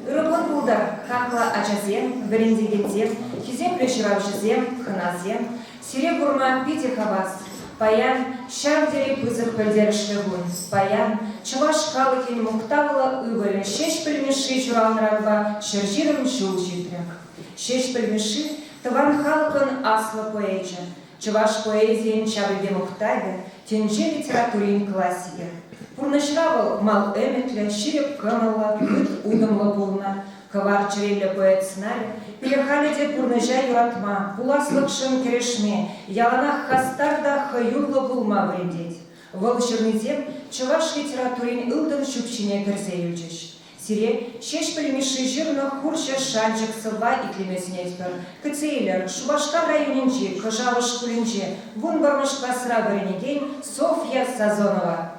Ырыгын булдар, хақла ачазем, верендегензем, хизем плешировщизем, ханазем, сире бурма пити хавас, паян, шагдери пызык пельдершлегун, паян, чуваш калыкин муктавла ывыры, шеш пельмеши чуралнрагва, шержирым чул читряк. Шеш пельмеши, таван халкын асла поэча, чуваш поэзиен чабыге муктаве, тенже литературин классике. Пурнашравал мал эметля, ширеп камала, гыт удымла булна, кавар чрелля поэт снаре, перехали де пурнажа юратма, пуласлыкшын керешме, яланах хастарда хаюрла булма вредеть. Волшебнизем чуваш литературин ылдын шупчине перзеючиш. Сире шеш пельмеши жирно хурча шанчик сылва и клемеснетпер. Кыцейлер, Шубашка районинче, Кожавыш кулинче, вун бармашка сра варенеген Софья Сазонова.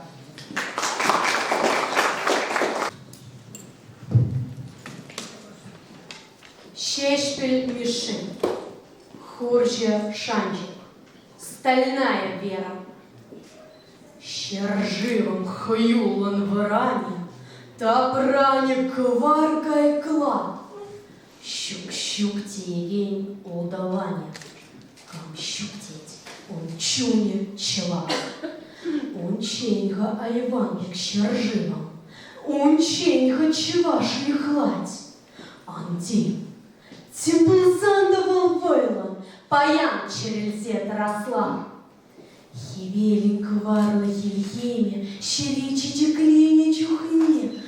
Шеш пельмеши, хурча шанчик, стальная вера. Щерживым хаюлан в ране, та бране кварка и кла. Щук-щук тиегень улдалане, кам щуктеть, он чуне чела. Он ченьха айванник щерживым, он ченьха чеваш лихлать. Анди, теплзандовал войлан, паян черельзет росла. Хивелин кварла хильхеме, щеричи теклине чухне,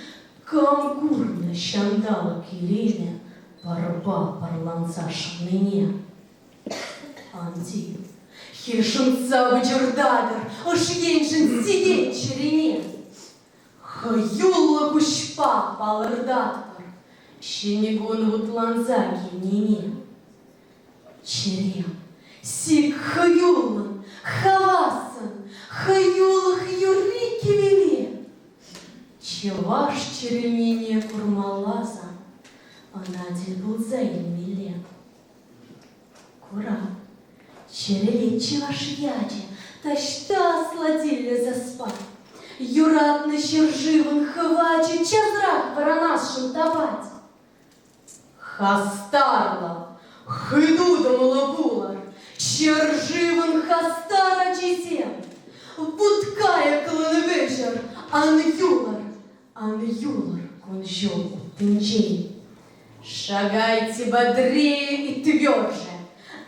камгурна щандала килеме, парба парланца шамныне. Анди, хишенца бджердадер, ошьеншин сидень черене. Хаюлла кушпа палырдатпар, щенегон вутланзаки нене. Черем, сик хаюллан, хавасан, хаюлах юрики веле. Чеваш черемине курмалаза, анадель был заин миле. Кура, череле чеваш яде, ташта сладили заспать. Юратно щерживан хваче, чазрак баранас шантовать. Хастарла, хыдудом лабулар, щерживан хастара чизем. Будкая клан вечер, ан юлар, конжон тынчей. Шагайте бодрее и тверже,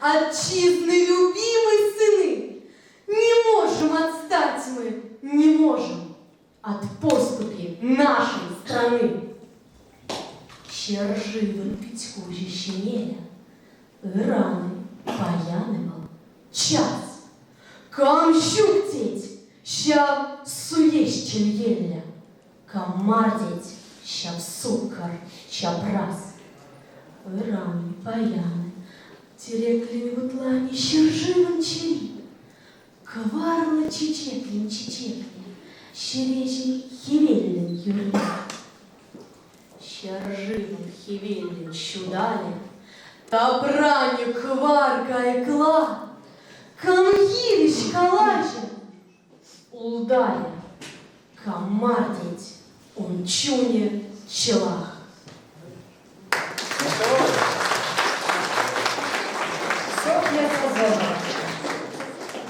отчизны любимой сыны. Не можем отстать мы, не можем от поступи нашей страны. Щерживан Петьку щенеля, раны паянывал час. Кам щуктеть, ща суесть чельеля, камардеть, ща сукар, ща брас. Раны паяны, терекли в утлане щерживан чели. Кварла чечеклин, щеречень хивеллин юрли. Щерживан хивеллин щудали, та брани кварка и кла. Камгилищ калачен, улдали, камардить, он чуне челах. Софья Сазонова.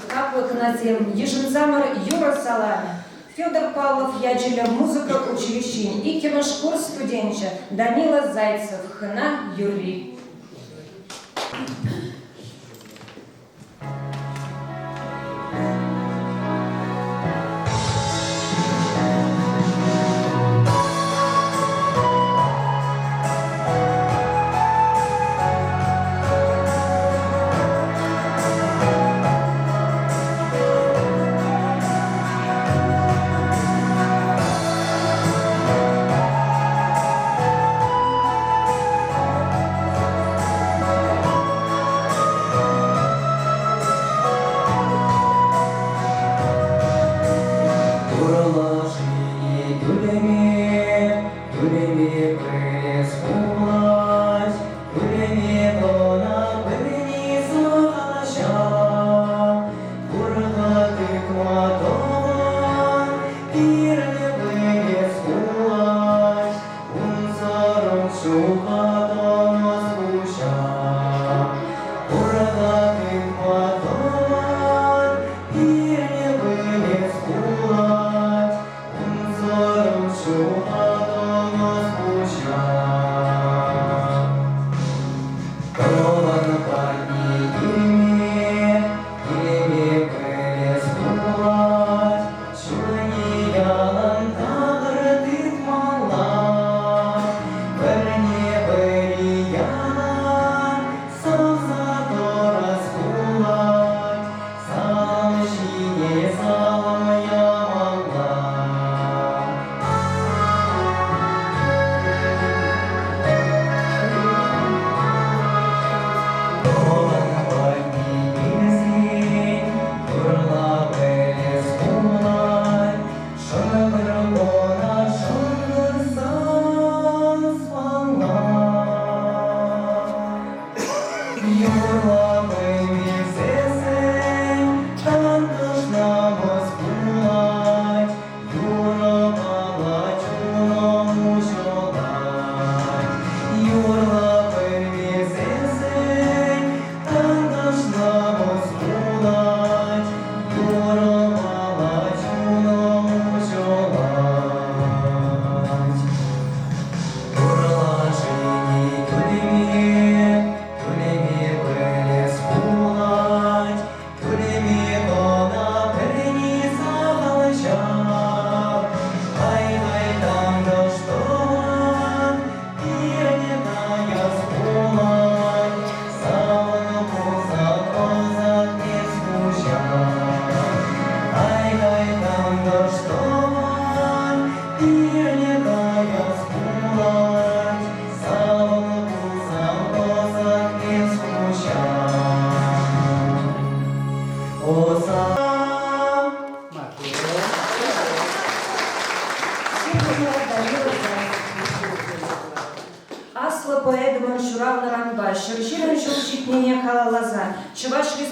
Каплык на зем, Ежинзамар Юра Салами, Федор Павлов Яджеля музыка училищин и киношкур студенча Данила Зайцев, Хна Юрий.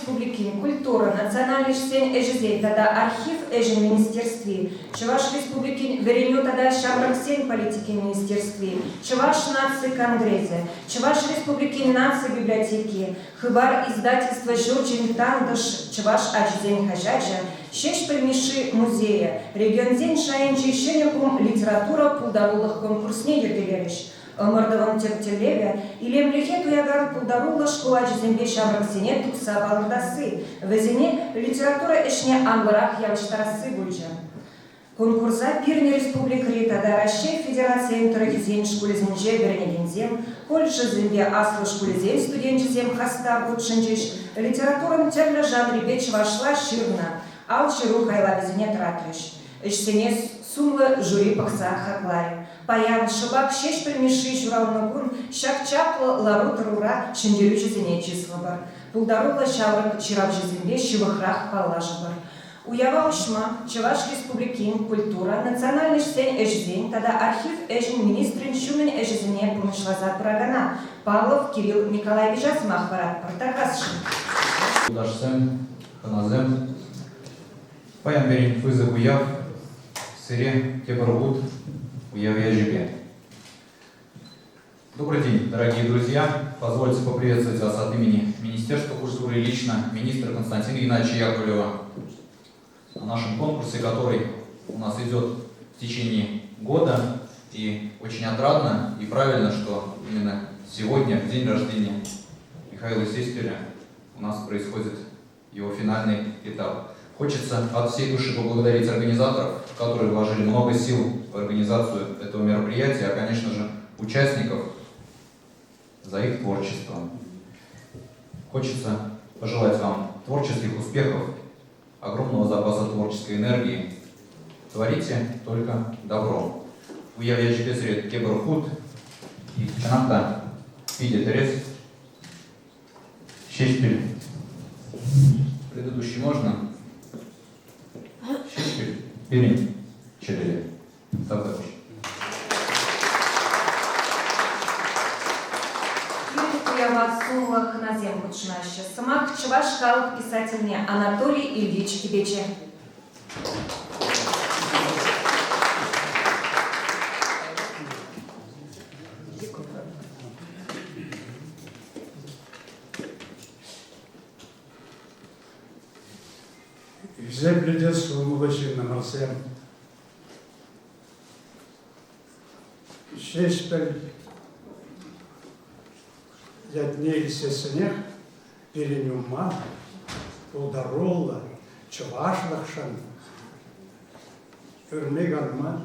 Республики культура, национальный сень эжезей, тогда архив эжен министерстве, Чуваш Республики вереню тогда шабрак сень политики министерстве, Чуваш нации конгрессе, Чуваш Республики нации библиотеки, Хыбар издательства Журчин Тандыш, Чуваш Адждень Хажаджа, Шеш пельмеши музея, регион день шаенчи шенекум литература пулдарулах конкурсне ергелериш. Мордовом тектелеве, или млехету яган пулдарула школа джизембе шамраксине тукса балдасы, везене литература эшне англарах явчтарасы бульджа. Конкурса Пирни Республикы тогда Россия Федерация интерагизен школе зенже беренегензем, Польша зембе асло школе зен студенчезем хастар гудшенчеш, литературам терля жанре беч вошла ширна, алчеру хайла везене тратреш. Эшсене сумлы жюри пахса хаклари. Паян шыбак шеш пельмеши журалнагун, шак чаплы ларут рура шенделю жезене число бар. Пулдарула шаврак чирав жезембе шивахрах палажа бар. Уява ушма, Чуваш Республикин культура, национальный сень эжзень, тогда архив эжен министрин шумен эжзене промышлаза Брагана, Павлов Кирилл Николаевич Асмахварат, Партакасшин. Удашсен, Ханазем, Паян берем фызы уяв, сыре Кебаргут, уяв яжибе. Добрый день, дорогие друзья. Позвольте поприветствовать вас от имени Министерства культуры и лично министра Константина Геннадьевича Яковлева на нашем конкурсе, который у нас идет в течение года. И очень отрадно и правильно, что именно сегодня, в день рождения Михаила Сеспиря, у нас происходит его финальный этап. Хочется от всей души поблагодарить организаторов, которые вложили много сил в организацию этого мероприятия, а, конечно же, участников за их творчество. Хочется пожелать вам творческих успехов, огромного запаса творческой энергии. Творите только добро. Уяв яжипесред кебархут и чанахта пиде терес шешпиль. Предыдущий можно? Шешпиль. Перин. Черели. Тавдович. Уява сумлах на землю начинающая. Самах Чуваш Калых писательне Анатолий Ильич Кибече. Землю сумлаши на масем. Шеспель ятнелися снег перенюма, ударула, чувашлахшан, örnek alma,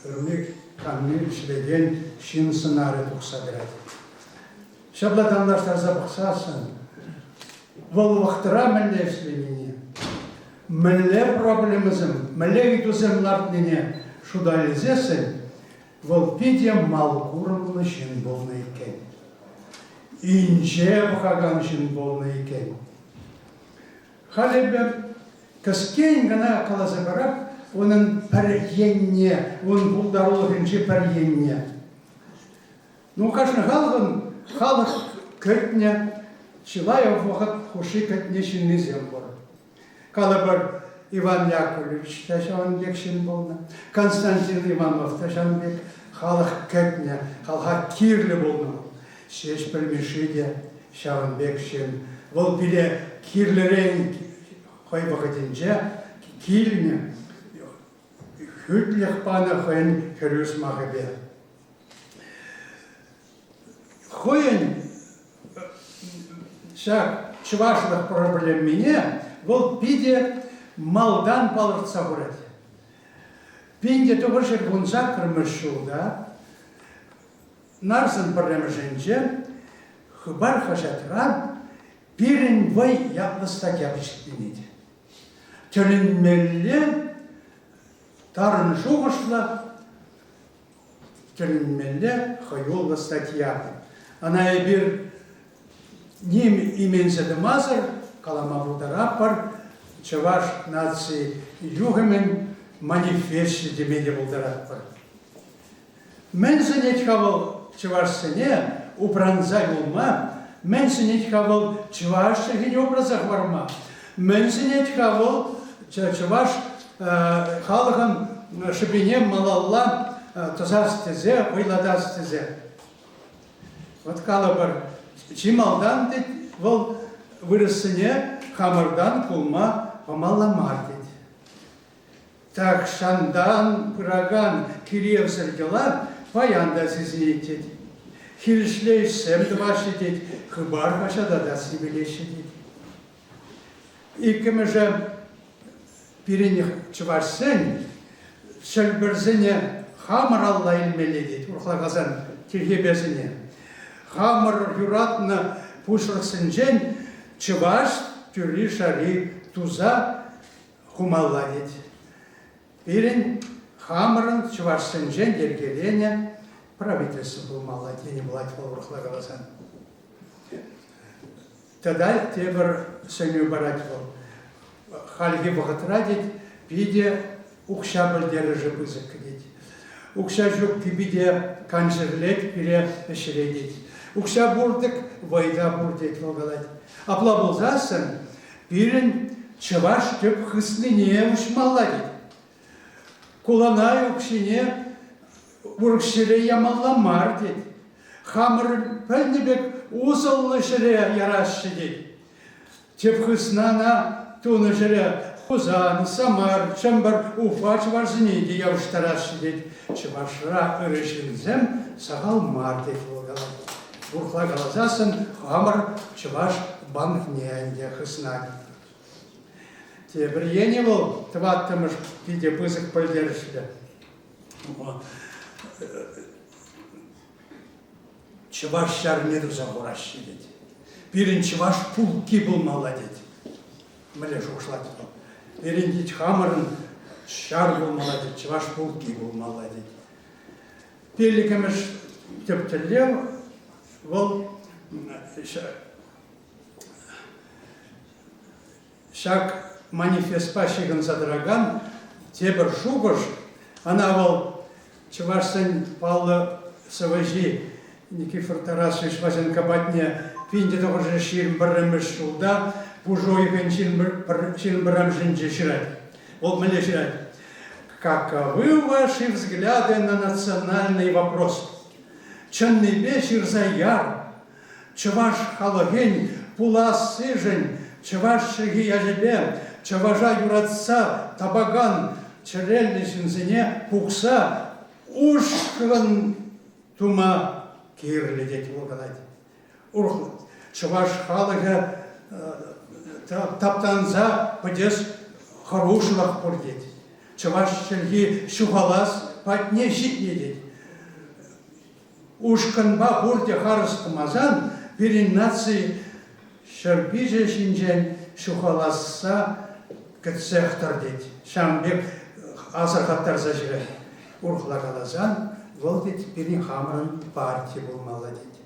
örnek kanlı işlegen şin sınarı tuksadırad. Şablatanlaşlarza baksasan, vol vaktıra məlle işlemini, məlle problemizm, məlle gituzemlartnine şudalizesin, vol pidye malkurumlu şin bolnayken. İnce bakagan şin bolnayken. Halebe kasken gana kalazagarak, onun peryenye, onun buldarolğunca peryenye. Ну, конечно, халах кэтня, Чилаев вахат хуши кэтня шинны зембор. Калабар Иван Яковлевич Ташанбек шинболна, Константин Иванов Ташанбек, халах кэтня, халха кирле болна. Шеш пельмешиде, Шаванбек шин. Вол биле кирлерен хой вахатинже, кильня, хютлих пана хойн херюс махабе. Хоен шаг чувашных проблем меня, вот пиде малдан палырца бурат. Пинде того же гунза кормышу, да? Нарзан проблем женже, хыбар хашатран, пирен вой яплыстак япышкинеди. Тölünmeli, tarın şuğuşla, tölünmeli, hayolla statiya. Ana bir nim imense de mazır, kalama budarap var, Çavaş nasi yuhemen manifesti demeli budarap var. Men zanet kaval Çavaş sene, ubranzay olma, менсинет хавал чуваш чехин образах варма. Менсинет хавал чуваш халахам шибинем малалла тазастезе, вайладастезе. Вот калабар чималдан дит вол вырысыне хамардан кулма помаламар дит. Так шандан, пыраган, кириев сергела паянда сизнетит. Хилшлей сем двашитит, хыбар кашада да сибелешитит. И кемеже перених чувашсен, шельберзене хамар алла илмеледит, урхлагазан тиргебезене. Хамар юратна пушраксенжен, чуваш тюри шари туза хумалладит. Перен хамаран чувашсенжен дергелене правительство был малладине власть урхлагазан. Тогда тебер сеню баратьвал. Хальги богатрадит, пиде укшабаль держи бызык кидить. Укшажук кибиде канжерлет пире эшередить. Укша бурдык вайда бурдет волгалать. Аплабулзасан пирен чаваш теп хыслине ушмалладит. Куланай укшине уркшире ямалламар дит. Хамыр пәлнебек узыллы шире ярашшидит. Теп хыснана туны шире Хузан, Самар, Чамбар, Уфа, Чаварзини, де явштарашшидит. Чавашра ырышинзем сагал мардет волгалать. Урхла галазасын хамыр чаваш банк неанде хыснадит. Тебір ене бол, тваттымыш пиде пызык пөлдерішді. Чаваш шарнеду загурашшидит. Пирин чаваш пулки был молодец. Міле жуғышлады бол. Пирин хамырын шар был молодец, чаваш пулки был молодец. Пелікіміш тептілев, ол шак манифест пашиган задраган, тебір шуғыш, ана ол чавашсын палы саважи Никифор Тарасович Вазенко батне пинде того же ширм барамыш шулда, пужой ген ширм барам жинже ширать. Вот мне ширать. Каковы ваши взгляды на национальный вопрос? Чанный вечер заяр, чаваш халагень, пулас сыжень, чаваш шаги яжебе, чаважа юратца, табаган, черельный шинзине, пукса, ушкан тума кирлі дети волгалайды. Урхлы. Чаваш халыға таптанза падес хорошылақ бұр деді. Чаваш шелги шуғалас патне житне деді. Ушканба бұрде харыс кымазан бірін нации шарбиже шинжен шуғаласса кітсектар деді. Шамбек азырғаттар зажыры. Урхла қалазан ол дейді, бірін хамырын партия болмалы дейді.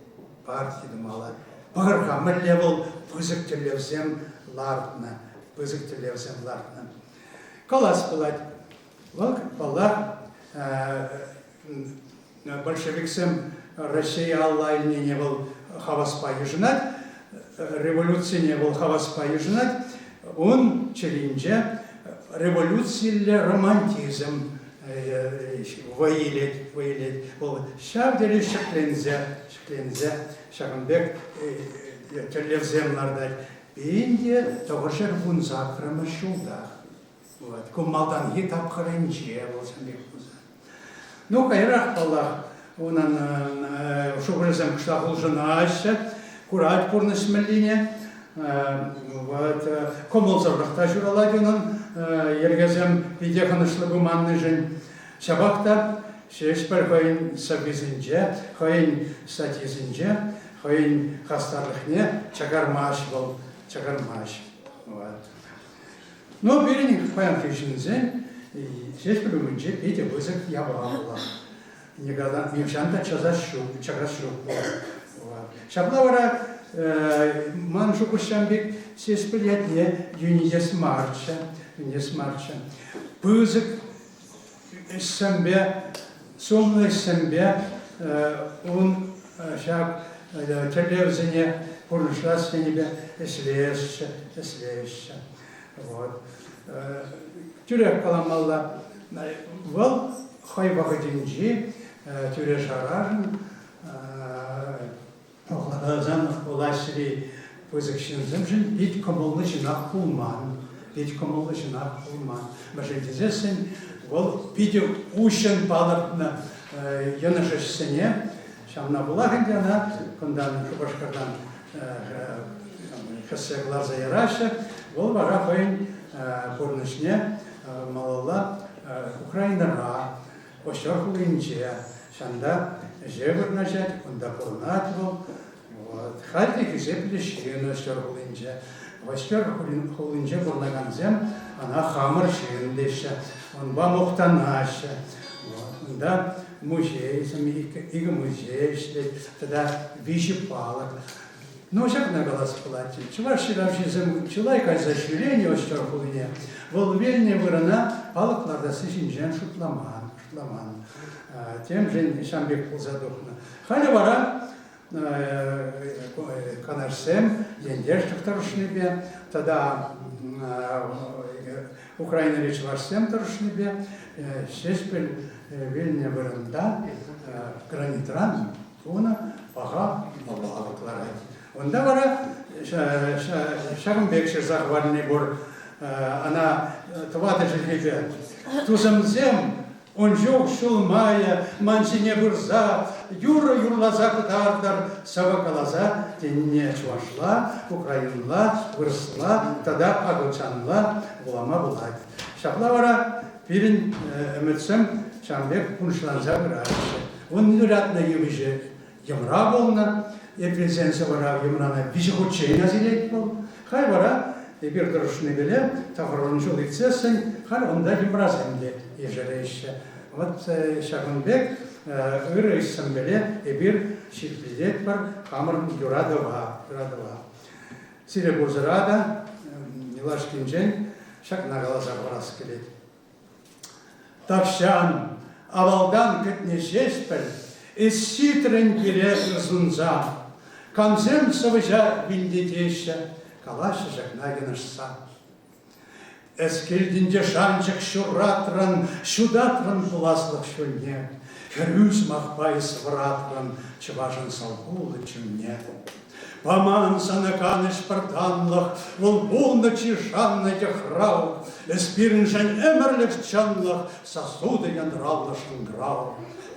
Партия думалы. Бағырға мүлі бол пызықтілевзем лартына. Пызықтілевзем лартына. Қалас болады. Ол бала большевиксем Россия аллайне не был хаваспа южнат, революция не был хаваспа южнат, он челинже революция романтизм воилет. Шавдели шеклензе, шагамбек телевземларда. Бенде тоже вунзак рамашулда. Вот, кумалдан гитап харенче болсам бекуза. Ну, кайрах палах, онан шубрезем кштахул женаще, курать пурныс мелине. Вот, комолзаврахта журалади онан ергезем видеханышлы манны жен. Шабакта шешпер хойн сабизинже, хойн статизинже, хойн хастарлыхне чагармаш бол, чагармаш. Вот. Но береник паян кишинзе, шешпер умынже пете вызык ябалла. Никогда мившанта чагашу. Шаблавара маншу кушамбик шешпер ятне юнидес марча. Пызык сембе, сумный сембе, он шаг телевизионе пурнышла сенебе эслеешче. Вот. Тюрек каламалла вал хайбахыдинчи тюре шаражын Охладазан улашри пызыкшинзымжын бит комолы жинақ пулман. Башентизесен вал биде ушен балыртны янышышсене шамна булагынде ана кундан башкардан кысы глаза яраша вал бара қойын пурнышне малалла Украинара ошорхулинче шанда жевр нажать, кунда пурнат был. Хальтик и зеплещина ошорхулинче. Ошорхулинче пурнаганзем она хамар шиндеша. Он бамухтанаша. Да музей, иго музей, тогда вещи палок. Ну, всяк на голос платить. Чуваши равшизм человека за швырение ошорхулине. Волвельне вырана палокларда сишинжен шутламан. Тем же Шамбек был задохна. Халя вара канарсем, ендешка вторушнебе, тогда Украина речь варсем вторушнебе, шеспель вельне выранда, гранитран, туна, пага, пага кларать. Онда вара Шамбек шерзахвальный бор, она твата жильбе, тузамзем, он жёг шулмая, манчине бурза, юрлаза кутардар, савакалаза, тенне чувашла, украинла, вырсла, тогда агучанла, булама булать. Шаплавара пирин эметсем Шамбек пуншланза граче. Он невероятно емиже емра болна, епрезенсе вара емрана вижехучейна зилет бол. Хай вара ебир дорожный беле, таврончул лицесен, хай онда емраземле. Вот Шагунбек ырыйсым беле эбир шиплидет бар хамыр юрадова. Сире бузырада Илашкинжен шак на глаза барас келет. Тавшан авалдан кетне шеспел из ситрен келет зунза. Камзем савыжа вильдетеща калашы жакнагенышса. Эскельдинде шанчык шуратран, шудатран буласлық шөлне. Хәрюз махпай свратран, чыважын салбулы чүмне. Паман санаканыш партанлық, волбулны чишанны техрау. Эспирін жан эмерлік чанлық, сосуды яндраллы шынграу.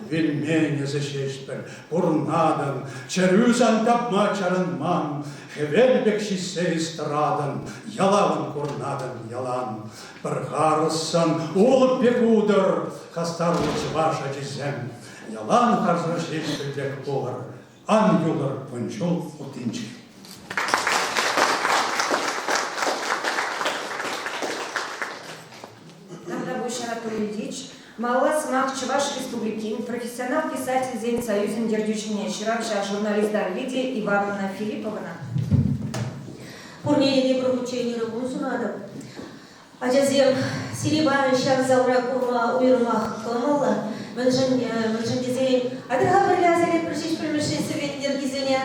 Вельмене зашешпер, пурнадан, чәрюзан тапма чарынман. Хевельбек шиссе истрадан, ялаван курнадан ялан. Бірғарысын олып бек удыр, хастарлы чываша жезем. Ялан харзы шешпілдек болыр, ан юлыр пунчул утынчы. Малас Мах Чуваш Республики, профессионал писатель Зейн Союзен Дердючине, Чирапша, журналист Лидия Ивановна Филипповна. Пурнее не промучение рыбун надо. А жазем Сирибан шаг завра курма уйрмах кламала. Менжен дизель. А ты говорили пришиш примеши совет дергизеня.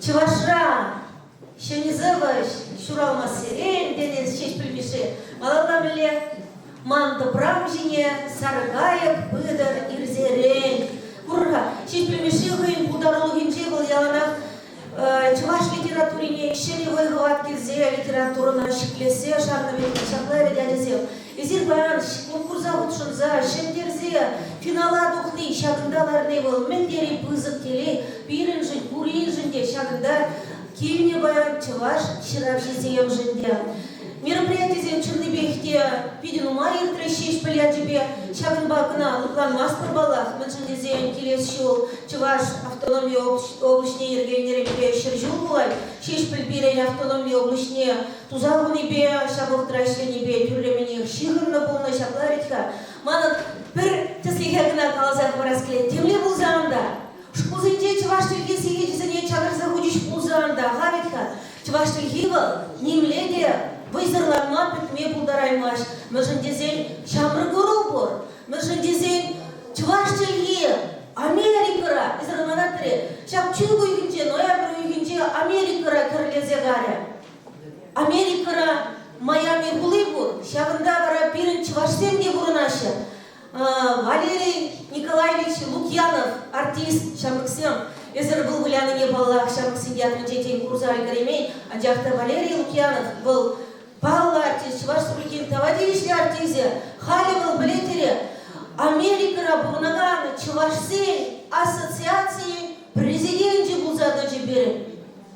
Чувашра. Еще не заваш. Шурал массерен денес шиш примеши. Малала миле. Манта брамжине, саргаяк, пыдар, ирзерень. Курга, шиш примеши хын ударологинче был яланах. Чуваш литературине, щелевой гладки зе, литература на шиклесе, шарнами, шакларе дядязел. Изир баян, конкурса утшынза, шендерзе, финала духны, шагындаларны был, мендери пызык телей, пирин жын, пурин жынде, шагында, кивне баян, чуваш, ширабжи зеем жынде. Мероприятие зем Черныбехте, пидину майыр трещиш пылятебе, шагынбакына, лыклан мастер балах, мэншінде зем келес шул, чуваш автономия облачне ергенеребе шыржул булай, шеш пылбирен автономия облачне тузагынебе, шабық трашленебе, тюрлемене шигырны болна шакларитка. Манын бір тіслихегіна қалазақ бараскелет, темле бұлзанда. Шкузынде чуваш тілге сегежізіне чағырза худиш бұлзанда, ғавитка. Чуваш тілге бұл, немледе, вызырларма пекме пулдараймаш. Мыжындезен шамры көру бор. Мыжындезен чуваш тілге Америкара, изырманаттыре. Шап чүг үйгінче, ноябр үйгінче Америкара жаря. Америкара Майами Гулыбу, Шагандавара Пирин Чвашсем де Бурунаша, Валерий Николаевич Лукьянов, артист Шамыксем, Эзер был гуляны не баллах, Шамыксем ятмын детей Курзаль Каремей, а джахта Валерий Лукьянов был Павла артист, Чвашсуркин Тавадилишли артизе, Хали был Блетере, Америкара Бурнагана, Чвашсем, ассоциации президенти Бузада Джибери,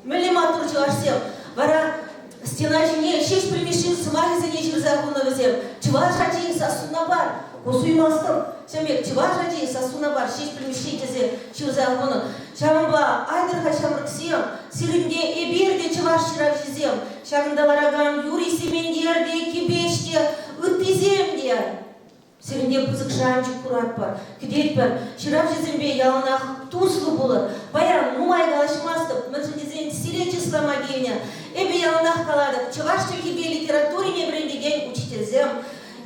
Мелиматур Чвашсем, Вара стена жене, шесть примешин с магазине Чирзагуна везем, Чвашаджи Сасунабар, Усуймастом, Шамек, Чвашаджи Сасунабар, шесть примешин Чирзагуна, Шамба, Айдерха Шамраксем, Сиринде Эбирде Чвашчиравжизем, Шагандалараган, Юрий Семендерде, Кибеште, Уттиземде, Сиринде Пузыкшанчик Куратпар, Кидетпар, Чиравжизембе Яланах Туслу булыр, Баян, Нумай Галашмастов, Мәжіндезен Сирия числа Магеня, Эбе Яланах Каладов, Чувашча Кибе литературе не брендеген учителзем,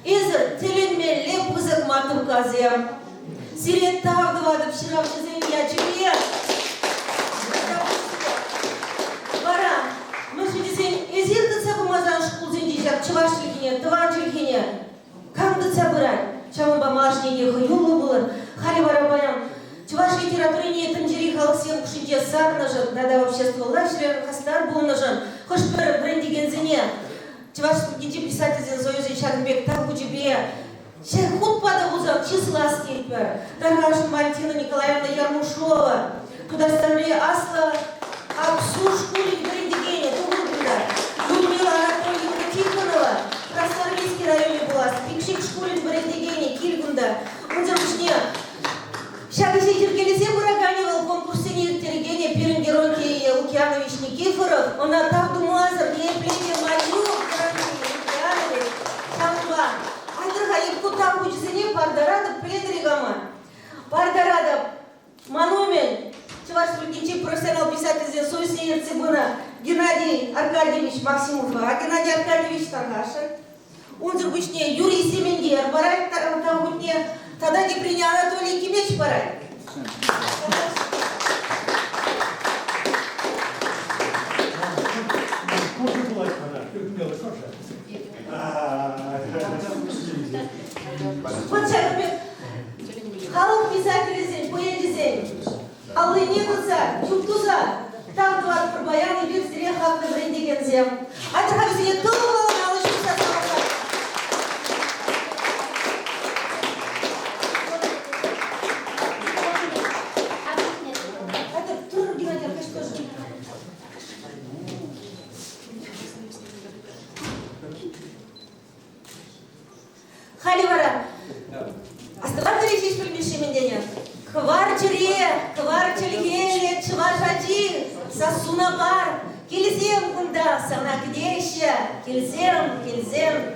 Эзер Теленме Леп Пузык Матым Казем, Сирия Тавдывадов, Чиравжизем Ячебе, Бара, Мәжіндезен Эзирді Цабымазан Шкулзен Дижак, Чувашликине, Тыванчиликине, Камды Цабырай, Чамба Машнеге Хаюлы булыр, Хали Барабаян, Чуваш литературе не тымжери халық сен кушинде сарнажын, нада общество лашрен, хастар булнажын, Хошпер брендигензене, Чуваш генде писательзен Зоюзен Шагынбек так бучебе, Шех хутпада бузан числа скейпер, Таргашин Валентина Николаевна Ярмушова, туда ставили Асла, Аксу Шкулик брендигене, Тугургунда, Людмила Анатольевна Тихонова, Красноармейский районе была, Пикшик Шкулик брендигене, Кильгунда, Унзербушне, Шагиси Тергелизе Бураганевал конкурсе Тергене Пирин Геронтий Лукьянович Никифоров, он отдав Думазар, не плете мою, Лукьянович, Шамба, Айдырга Якутам Кучзине Пардарада Пледригама, Пардарада Манумен, Чувашский профессионал писатель Суйси Ерцебуна, Геннадий Аркадьевич Максимов, а Геннадий Аркадьевич Таргашин, Унзербушне Юрий Семендер, Барай Таргутне, Тогда не принял Анатолий Кимеч Парай. Вот шагами. Халук писатель поэдизень. Аллы не туза, чуптуза. Там дуат пробаян и бир зеле хакны брендигензем. А трахавизине тулывала на лышу сасавка. Халивара, оставаться здесь примешимендения. Кварчелгеле, Чвашаджи, Сасунабар, Кильзем Гунда, Санагдеща, Кильзем,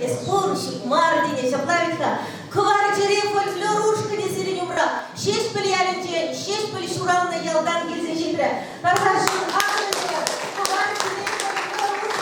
Эспурщик, Мардине, Шаплавитка, Кварчере, фольклорушка, не сиренюмра, Шесть пыльялен день, шесть пыль шурална, Ялдан, Кильзен Житра, Тархашин, Ахрыне, Кварчере, фольклорушка.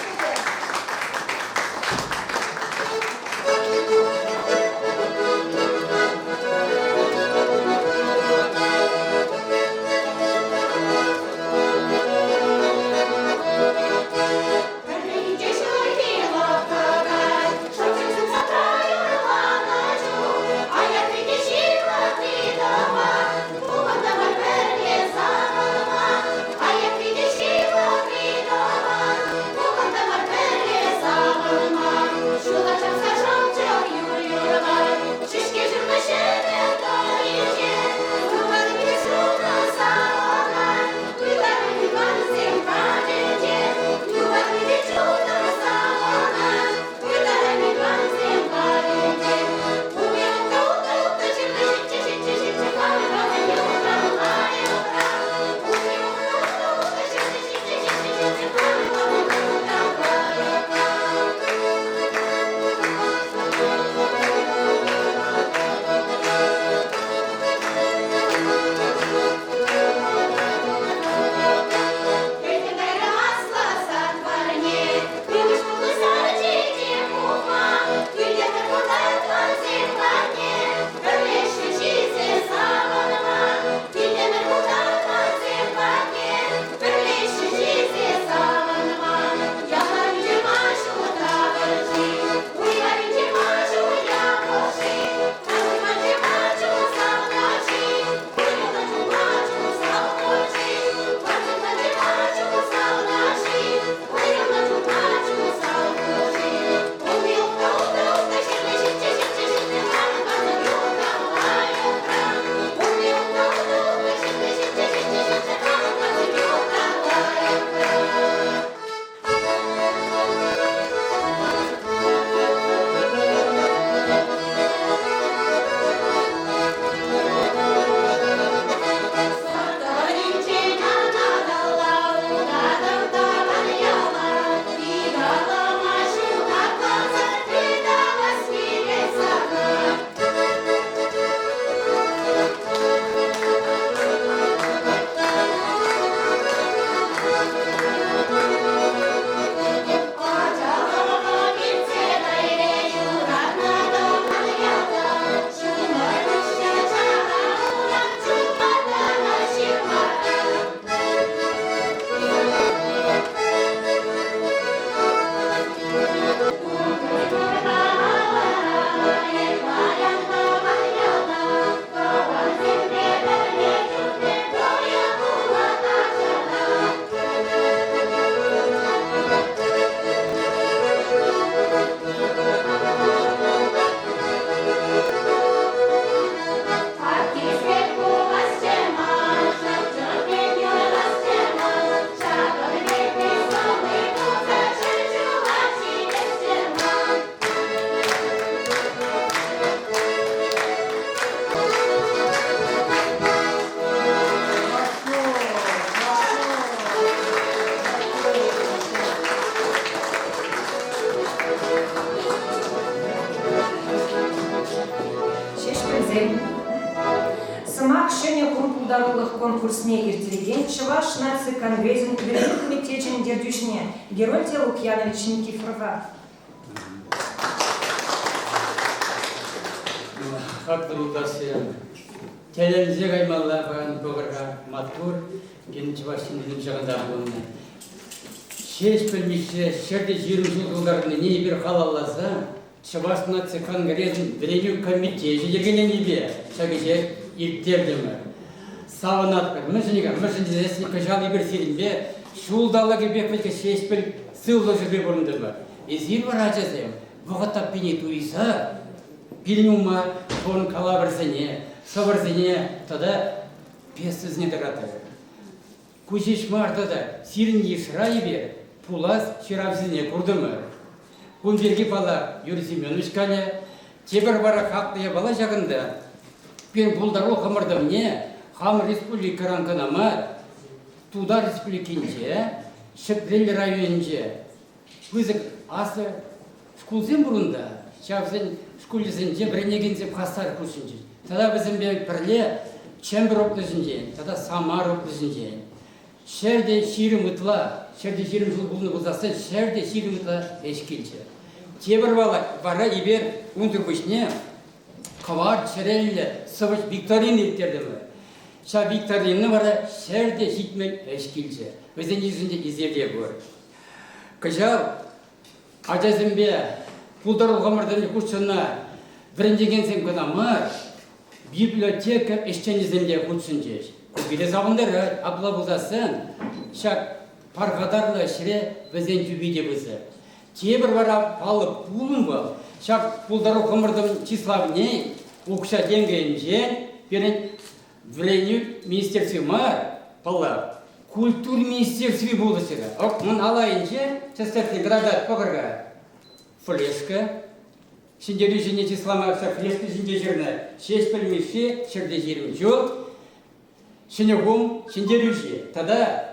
А я ачазем. Сымак шене курпулдарулық конкурсне ертелеген Чуваш нации конгрезин Верховный комитетчен дердюшне Герольдия Лукьянович Никифорова. Хактырудасы телевизия каймаллардан бөгірға матур ген Чувашиндің жағында болны. Шеш білмеші шерде 20 жылдарында не бір қалаласа Чуваш нации конгресін Верховный комитет жегенен ебе шагеже ирттердімі. Савынатпыр, мүшіндесіне кашалы бір серінбе шулдалығы бекметке шеш біл сылғы жүрбе бұрындымы. Езір бар ачасым, бұғаттап пене туйса Пильнума, он калабрсене, собрсене, тогда песызне дыраты. Кузиш мартада сиринги шрайбе, пулас чиравзине курдымы. Кунберги бала Юрий Семенович каля, тебір бара хақтыя бала жағында. Пен бұлдару қамырдым не, хам республика ранканама, туда республикинче, Шеплель районче. Вызык асы шкулзен бұрында, шавзен шкулзенче біренегензе қастар күшінче. Тада біздің бен пірле чембір оптызынче, тада самар оптызынче. Шерде ширім ұтла, шерде ширім жыл бұлыны бұлзасы, шерде ширім ұтла эшкелче. Тебір бара ебер ұндыр көшіне, Кавар, Череллі, Сывыш, Викторин елтердімі. Ша Викторинны бара шерде шитмен эшкелче. Біздің жүзінде изерде бұр. Кыжал, ажазымбе, пулдар ұлғамырдың құшына біріндеген сен күнамар, библиотека эштенізімде құшын жеш. Көбеле зағындары абла бұлдасын, шак парғадарлы шіре бізден түбейде бұзы. Тебір бара палы пулын бұл, шак пулдар ұлғамырдың числавне ұқша денгейін жен, берін Вленю министерстве мар, пала, культур министерстве болды сірі. Мұн алайынше, частарты градат пағырға. Флешка, сендері жіне числамақса флешка жінде жеріне шеш білмеші, шерде жерім жол, шенегум, сендері же. Тада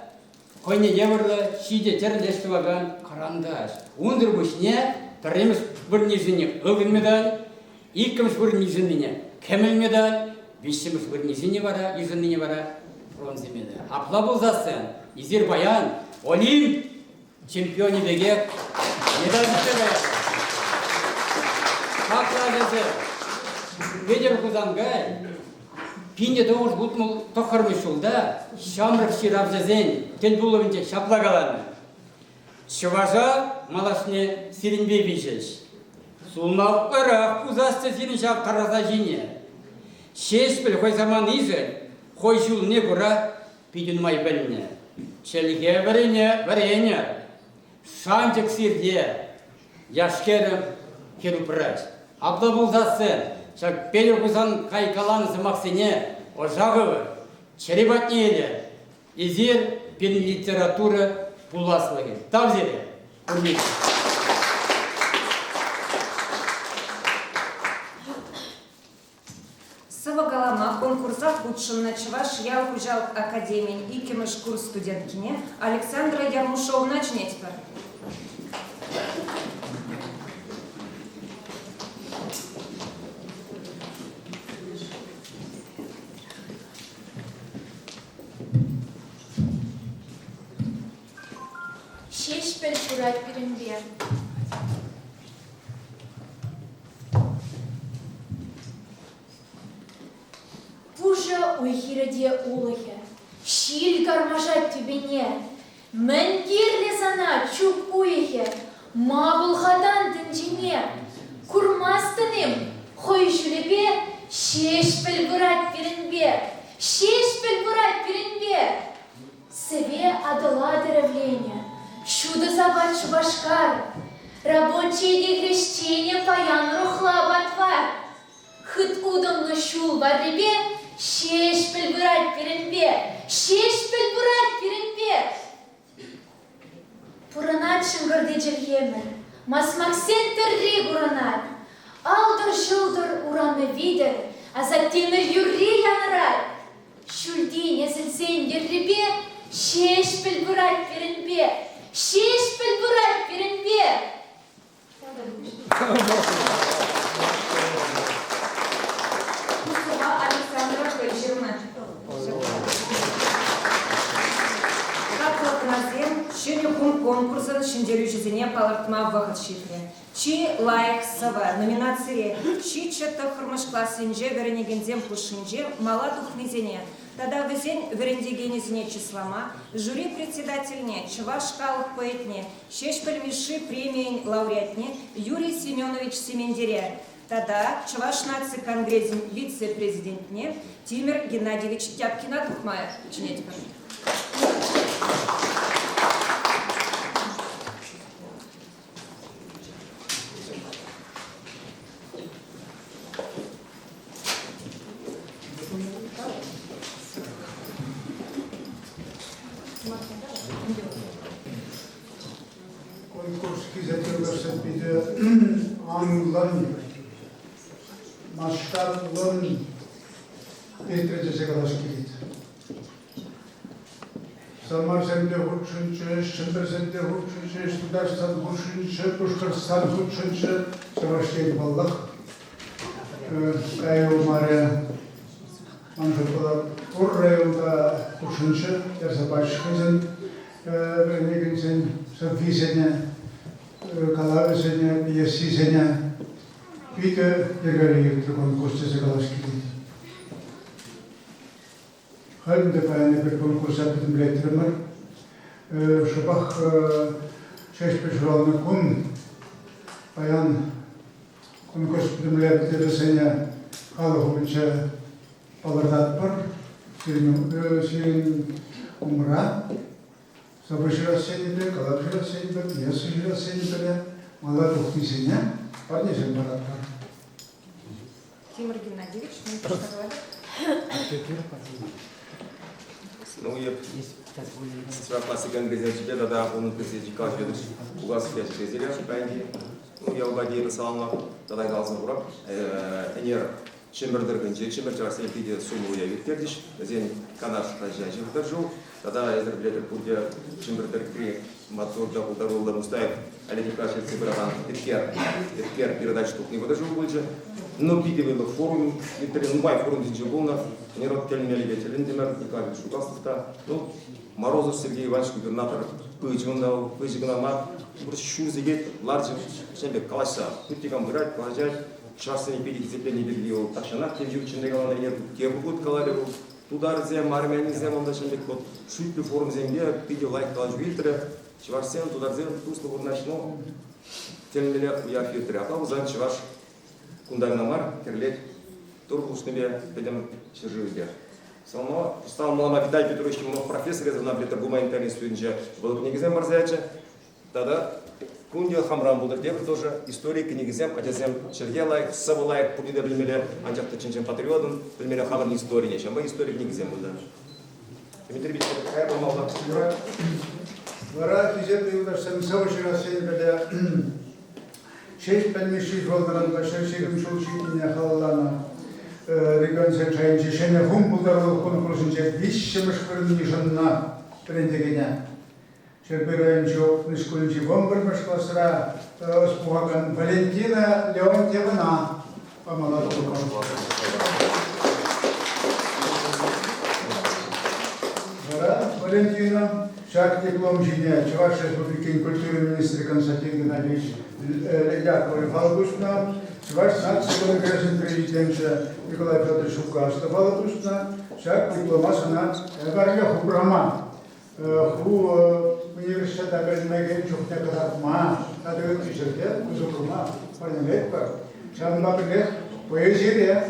қойне еврлы, шиде терілешті ваган қарандаш. Ондыр бұшне, тареміш бірні жіне ұғын медаль, иккіміш бірні жіне кәміл медаль, бешіміш бірні жіне бара, ежініне бара, бронзы медаль. Апла болзасын, Изер Баян, Олимп, чемпионы беге, медаль бітірі. Хақлағызы, ведер құзангай, пинде доғыз бұтмыл тоқырмыш ұлда, шамрық ширавзазен, тел бұлығынче шаплағаланы. Шыважа малашне сиренбе бейшеш. Сулмақ бұрақ құзасты сирен шап тараза жине. Шеш біл қой заман ижел, қой жулне бұра пидін май біліне. Челге варене, шанчық сирде, яшкерім керу біраш. Абда бұлдасын, шак пелер құзан қайқаланы зымақсене, ожағывы, черебатне елі, езер пен литература бұласылығы. Тавзелі, көрмейді. Савагалама конкурсах лучшим Чуваш Ялкужал Академии и кемыш курс студенткине Александра Ярмушовна Чнетьпер. Шешпел курать перенбе. Пужа уйхиреде улыхе, щиль гармажать тюбене, мендирле сана чуп уйхе, мабылхадан дынжине, курмастыным, хой жүлебе, шешпел курать перенбе, шешпел курать перенбе. Себе адала деревление. Чудо забать Чувашкар, рабочие крещения паян рухла батвар. Хыт удомно шул барребе, шешпел бурать перенбе, шешпел бурать перенбе. Пуранат шынгырды жергемір, масмаксен терри буранат. Алдыр жылдыр урамы видер, а затемір юрри янырат. Шульди несілсен дерребе, шешпел бурать перенбе, шешпел бурать перенбе. шиндерючизине палартма вахат шифре. Чи лайк сава номинации, чи чета хурмашкласынже веренегензем пушинже мала духнезене. Тогда везень верендегенезне числама, жюри председательне, чувашкалых поэтне, шеш пельмеши премии лауреатне Юрий Семенович Семендере. Тогда Чуваш нации конгресс вице-президентне Тимир Геннадьевич Тяпкина Тухмаев. Чинете, Konkurski zetirlerse bir de anıların, maşkarların etrecese kadar kilit. Samar sende hurçuncu, Şındır sende hurçuncu, Studarstan hurçuncu, Kuşkarstan hurçuncu, Savaşlayın ballık. Kayo Mare, Manşokolar, Urrayolda hurçuncu, Derse başkızın, Örneğin Sofisene, Kalavesene, Piyasisene, bir de yergari konkursu kalaşkili. Her defayane bir konkursa bizim bilettirmek. Şubah şeşpeşralını kun bayan konkurs bizim bilettirmesine kalıhımınca balardat var. Senin umra. Sabırşıra seninde, kalabşıra seninde, piyasışıra seninde, mala тухтисене, парнешен баратар. Тимур Геннадьевич, мы представляем. Ну, я сразу классикан газетчик, да, он газетчик, как ведешь, у вас есть газетчик, правильно? Ну, я угодил салона, тогда галза бурак, энер чембердерген, чембердер сенпиде сумму я видтердиш, зен канаш хажажи держу, тогда я заработал путя чембердер кри мотор да ударил мустаев, але не кашет собран, теперь передачу тут не подержу больше, но пидевый форум, интернет мой форум диджибуна, не рад кельмели ветерин димер, никак не шукастата, ну Морозов Сергей Иванович, губернатор, пыжгнал, пыжгнамат, просто шузигет, ларче, чембер каласа, путикам играть, положать. Шарсыны передисциплине белгилеу, ташанак тем живчинде галана нет, кебут калареву, тудар зем, армяне зем, он дашенбек вот шутли форум земле, пидел лайк калаш вильтре, чеварсен, тудар зем, тусло урначно, телмеле я фильтре, а там узан чеваш кундарнамар, керлет, турбушнебе, педем черживе. Салма, стал малама Виталий Петрович Тимонов, профессор, я знаю, это гуманитарный студент, был книгизем марзяче, тогда Кунди Хамрам был тоже историк, книгизем, адязем, Чергелай, Савулай, Пудида Блимеля, Анчахта Чинчен Патриотом, Блимеля Хамрам истории, нечем, мы историк книгизем был, да. Дмитрий Викторович, какая помогла? Вара физетный удар сам савышира сенбеля, шесть пельмеши волнаран, башерширим шулшитиня халалана, регион сенчаин чешене хумбулдару конкурсинче, вищемыш вырниженна, трендегеня. Черпираенчо, нискулинчи вомбермыш классра, спугаган Валентина Леонтьевна, помогла только. Валентина, шаг диплом жиня, Чувашской республики культуры министр Константин Геннадьевич Яковлев Фалбушна, Чувашской нации конгресс президента Николай Федорович Шукаста Фалбушна, шаг дипломасына Гарля Хубрама, ху университет академиялық жүктен кататма, тадыр тишерде, кузурма, парламентпар, шанбабилек, поэзия,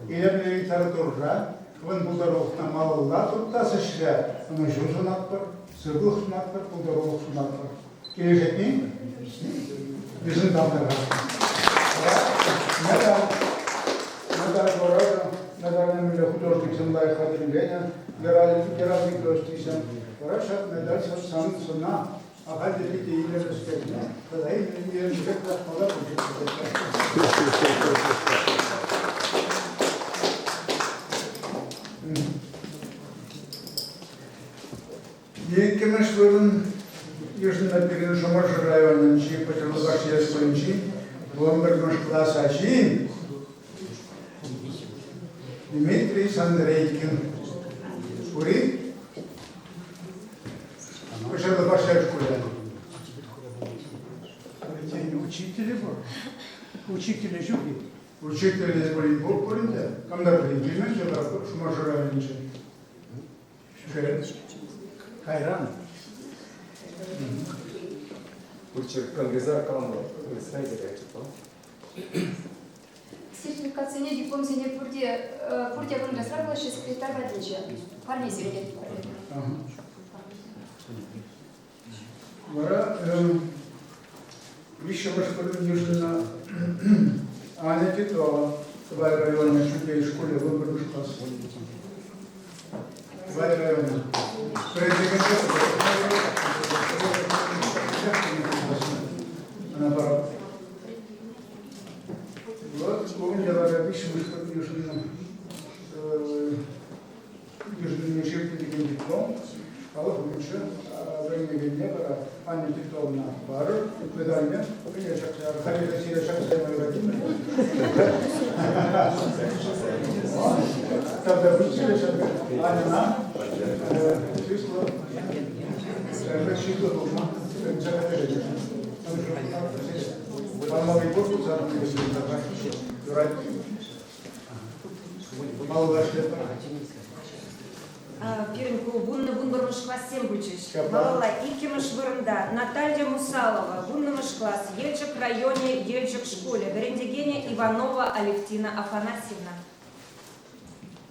илемли литература, вон булдаровна малалла туттасы шля, ама жузунатпар, сырбухнатпар, булдаровнатпар. Келешекни, bizim damlara. Надо города, надо намели художник Сенлай Хадим Леня, геральдик Достисен. Хорошо, медаль сам сына, а хадди лики или раскрепне, тогда и не живет распола будет. Екемеш вырын южный период Шумаш района, чьи потерпевшие скончи, бомбермаш класса чин, Дмитрий Сандрейкин, Кури, вышел в вашей школе. учителя жюри. Учитель были поле, когда принимали, я шумажора ничего. Хайран. Учитель конгресса команды. Знаете, как это? Сертификация диплом сене пурте конгрессар был секретарь Вадлича. Парни сидят. Вара, еще раз южно, Аня Титова, в районе шутей школе выборы класс. В районе. Наоборот. Вот, помню, я пишу, что южный шеф-директор диплом, а вот лучше, времени не было, Аня Титовна бар, медальня, я сейчас ходила сюда, сейчас я мою родину. Тогда вышли, сейчас Аня на, число, число дома, захотели. Мамовый корпус, а мы если так, мало вошли. Пиренку бунны бунбармыш класс 7 бучиш. Балала икимыш вырында. Наталья Мусалова, буннымыш класс, Ельчик районе, Ельчик школе. Верендегене Иванова Алевтина Афанасьевна.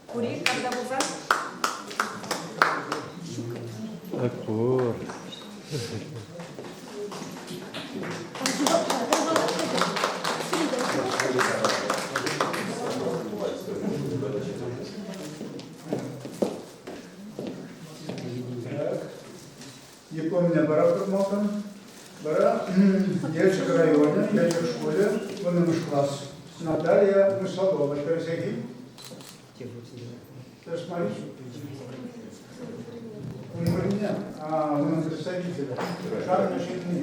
Кури, когда буза? Аккур. Диплом меня бара промокан. Бара, Ельчик районе, Ельчик школе, буннымыш класс. Наталья Мусалова, Пересеги. Ты смотришь? У него меня, у нас представителя. Шар машины.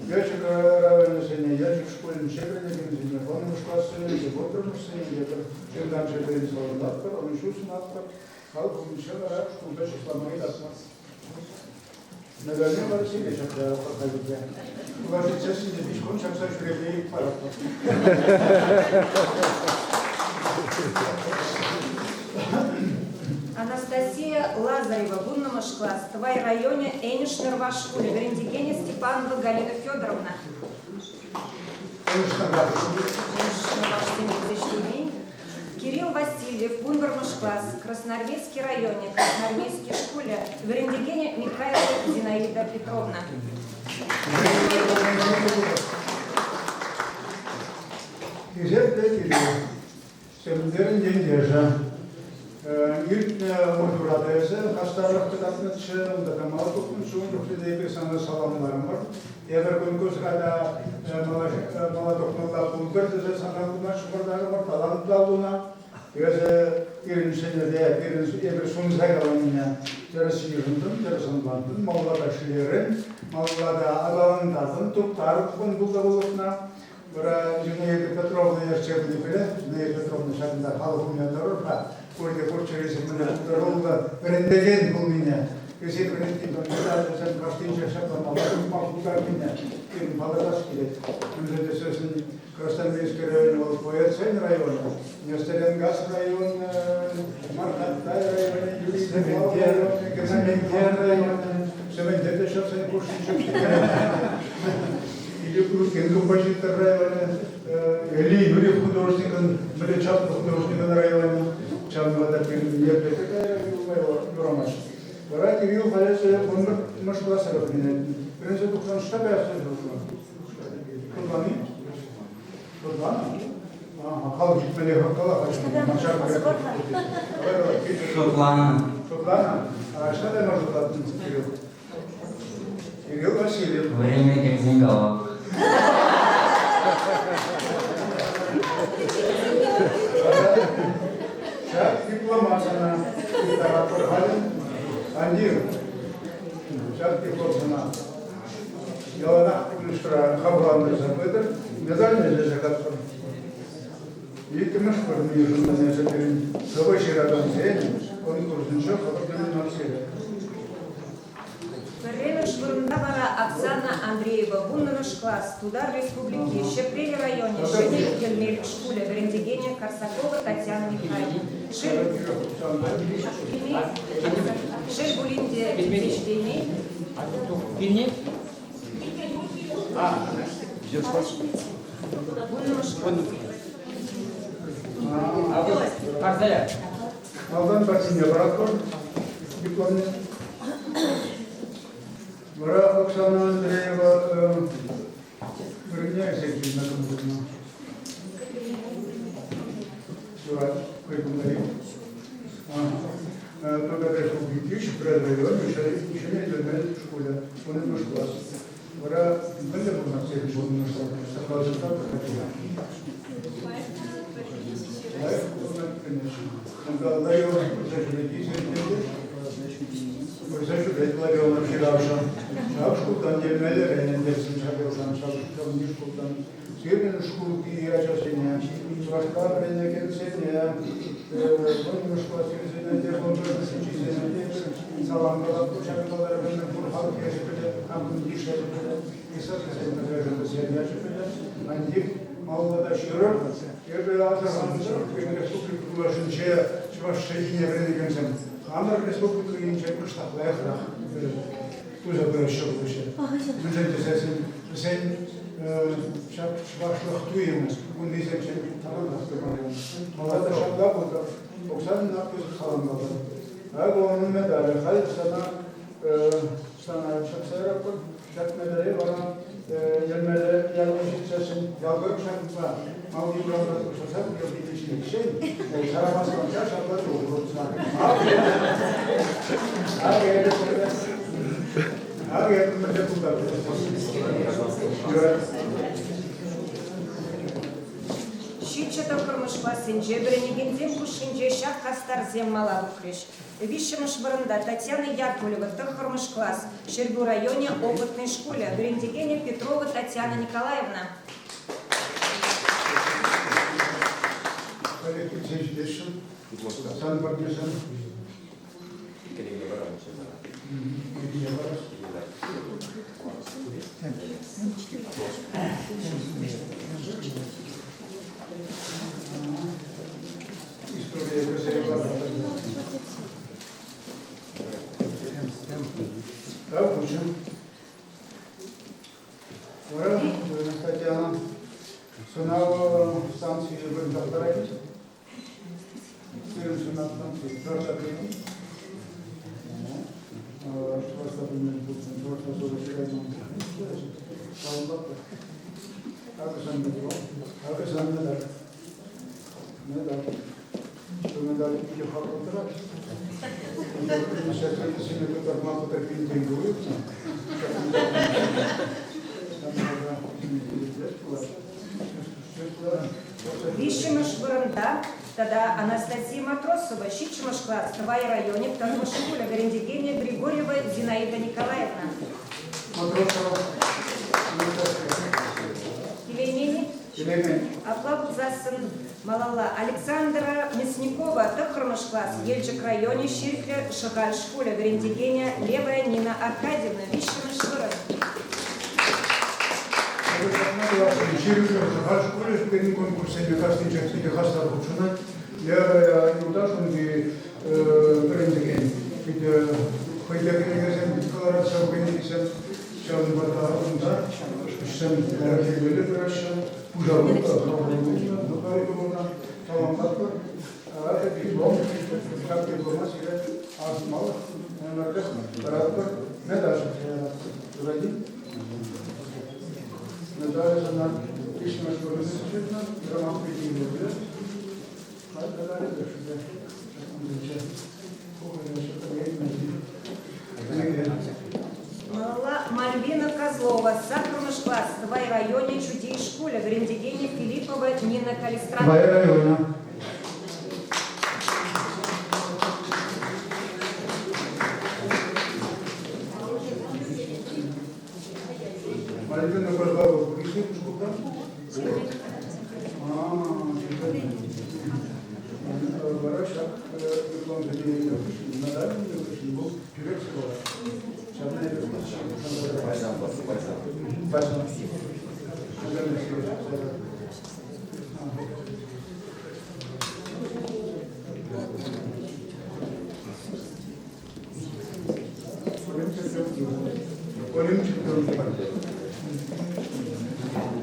Ельчик районе сене, Ельчик школе, Шекрене бензине, буннымыш класс сене, Бордырмыш сене, чем дальше перенесла надпор, он еще надпор. Халк умешал, что удачи сломает от нас. Наверное, в России сейчас проходит. Уважить честно, не пишем, чем сам шрифты и парад. Анастасия Лазарева, буннымыш класс, Твай районе, Энишнерва школе. Верендегене Степанова Галина Федоровна. Кирилл Васильев, Бунбармыш класс, Красноармейский районе, Красноармейской школе, в Верендегене Михайлова Зинаида Петровна. Seminlerin gençler, ilk modülatörse hastalık tıkatmışı, da malakutmuşum, yoksa bir sana salamlarım var. Eğer konkursada malakutmalar bulgardı, sana bunlar şubarları var, talantılarına. Gözü birinci senede, bir sonuna kalanına terası yığındım, terasını bandım, Mağlada şilerin, Mağlada alanındardın, tuktar, kundulda bulutuna. Зинаида Петровна, я вчера не понял, Зинаида Петровна сейчас на халку меня дорога, кое-где через меня дорога, Верендеген был меня. Если Верендеген, то я сейчас простите, что там, могу как меня, фильм Палаташки, он же это Красноармейский район, Поэцен район, Нестеренгас район, Маркатай район, Юрий район, Казаментер район, Сементер сейчас не кушать. Композитор района, Ильи Юрьев художник, были частный художник на районе, частный водопин, Епе, Юрамаш. Варати вил, поляция, он может классера принять. Принцип, он что я слышал? Кудвани? Кудвани? Ага, халки мне хакала, Шотлана. Шотлана? А что ты можешь дать, Кирилл? Кирилл Васильев. Время Кирзингова. Сейчас дипломат она, литератор Галин, Андир. Сейчас дипломат она. Ялана Кулиштра Хабран Забытер, медальный же закатка. И ты можешь формировать на несколько собачий рядом зрения, конкурс ничего, а потом не на все. Время Швырндавара Оксана Андреева, Буннануш класс, Тудар Республики, Щепрели районе, Шенель Гельмель, Шкуля, Верендигене, Корсакова, Татьяна Михайловна. Шель Булинде, Вичдейми. Пинни? Буннануш класс. Артая. Малдан Батиня Братко, дипломный. Вара Оксана Андреева, верняется через на компьютер. Сура, какой-то Только республики, еще район, еще не идет в школе, он это наш класс. Вара, были бы у нас все решили, но что, согласно так, конечно. Да, его Зачем говорил на вчерашнем? Шапку там не мелели, не держали там шапку нишку там. Сильную шкуру и очищение. Шапка пренегенцение. Немножко сильно держал тоже сечение. Салам была куча была на фурхал, я же там дишь. И соответственно даже сегодня же андик малода широк. Я бы азаром республику вашинче чвашение пренегенцем. Амар республика и ничего что плохо. Тоже хорошо вообще. Мы же здесь все швахтуем, он не знает, что там. Молодая шабда была, Оксана написала халам. А он медаль, халь sana şapsayra kol, şap medalye bana gelmede yerleştirsin. Yalgır şapma, mağdur bırakmak şapsayra yok bir şey. Saramaz konuşar şaplar olur. Abi ben de burada. Щичета кормышва сенже, Беренегензем кушинже, шах кастар зем мала бухриш. Вишемыш варында Татьяна Яковлева, Тахармыш класс, Щербу районе, опытной школе, Берендигене Петрова Татьяна Николаевна. Да, учим. Ура, Татьяна. Сунава станции Бендахтарайки. Сырым сунав станции. Просто прийти. Просто прийти. Просто зубочерайно. Салбатка. Как сам медал? Как сам медал? Медал. Что медал и хапотра? Сейчас это сильно тут мало таких денег. Вишемыш варында, тогда Анастасия Матросова, Щичмыш класс, Твай районе, второго школа, Берендигене Григорьева Зинаида Николаевна. Матросова. Килеймени. Аплабу засын Малала Александра Мясникова, Тахармыш класс, Ельчик районе, Щиркля, Шагаль школе, Берендигене Левая Нина Аркадьевна, Вишемыш варында. Шагаль школе, в конкурсе не каждый человек среди хастар учена. Я не удачен где Берендигене, где хотя бы не декларация в Бенедиксе, чем батарунда, чем леркелели прощен. Пожалуйста, ну как это самом батко, а это диплом, как дипломатия, а мало, наверное, не даже ради. Медаль за на личное спортивное, грамм пятидесяти лет. А когда это что-то Мальвина Козлова, Сахармыш класс, Твай районе, Чудей школе, Берендигене Филиппова, Нина Калистратова. Твай районе. Мальвина Козлова, пришли в школу, да? Варашак, диплом не надо, не был, вперед школа. Сейчас, наверное,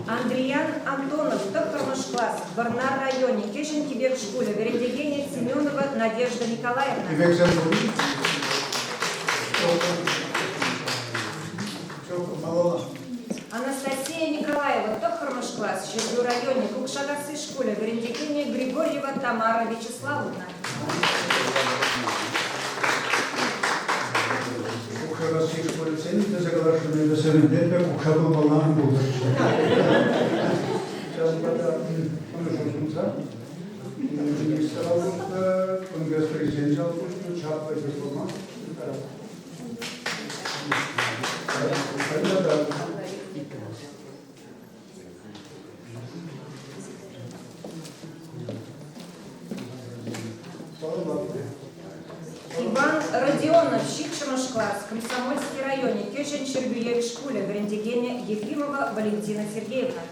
Андриан Антонов, доктор класс, в Барнар районе, Кешин-Кибек школе, Верендегения Семенова Надежда Николаевна. Анастасия Николаева, доктор класс, Щедру районе, Кукшагасы школе, Верендегения Григорьева Тамара Вячеславовна. Kukşadası şkolu senin de zagarlaşını da senin de kukşadı balağını bulur. Çazmada konuşuyorsunuz ha. Minister almıştı, Kongres Prezidenti almıştı, çapla yapılma. Иван Родионов, Щикшимаш класс, Комсомольский районе, Кешин-Щербиевич школе, Верендегения Ефимова Валентина Сергеевна.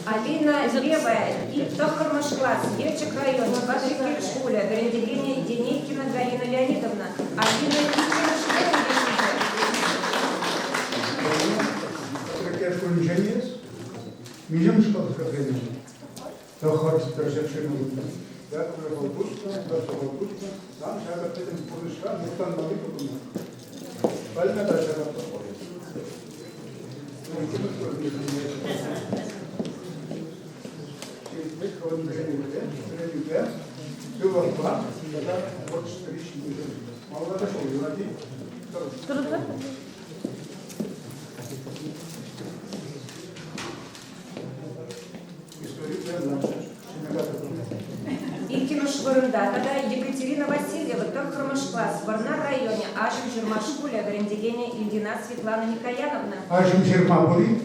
Алина Левая, доктор класс, Ельчик районе, Бадрикель школе, Верендегения Денейкина Галина Леонидовна. Алина Левая, Мижем школы как время. То хочет першечину. Я приехал быстро, прошел быстро. Сам шагал этим пулышкам, никто не мог подумать. Пальма дальше работал. Икинуш Вырында, тогда Екатерина Васильева, доктор класс, в Барнар районе, Ашим Жирма школе, Верендегения Ильдина Светлана Никояновна. Ашим Жирма были.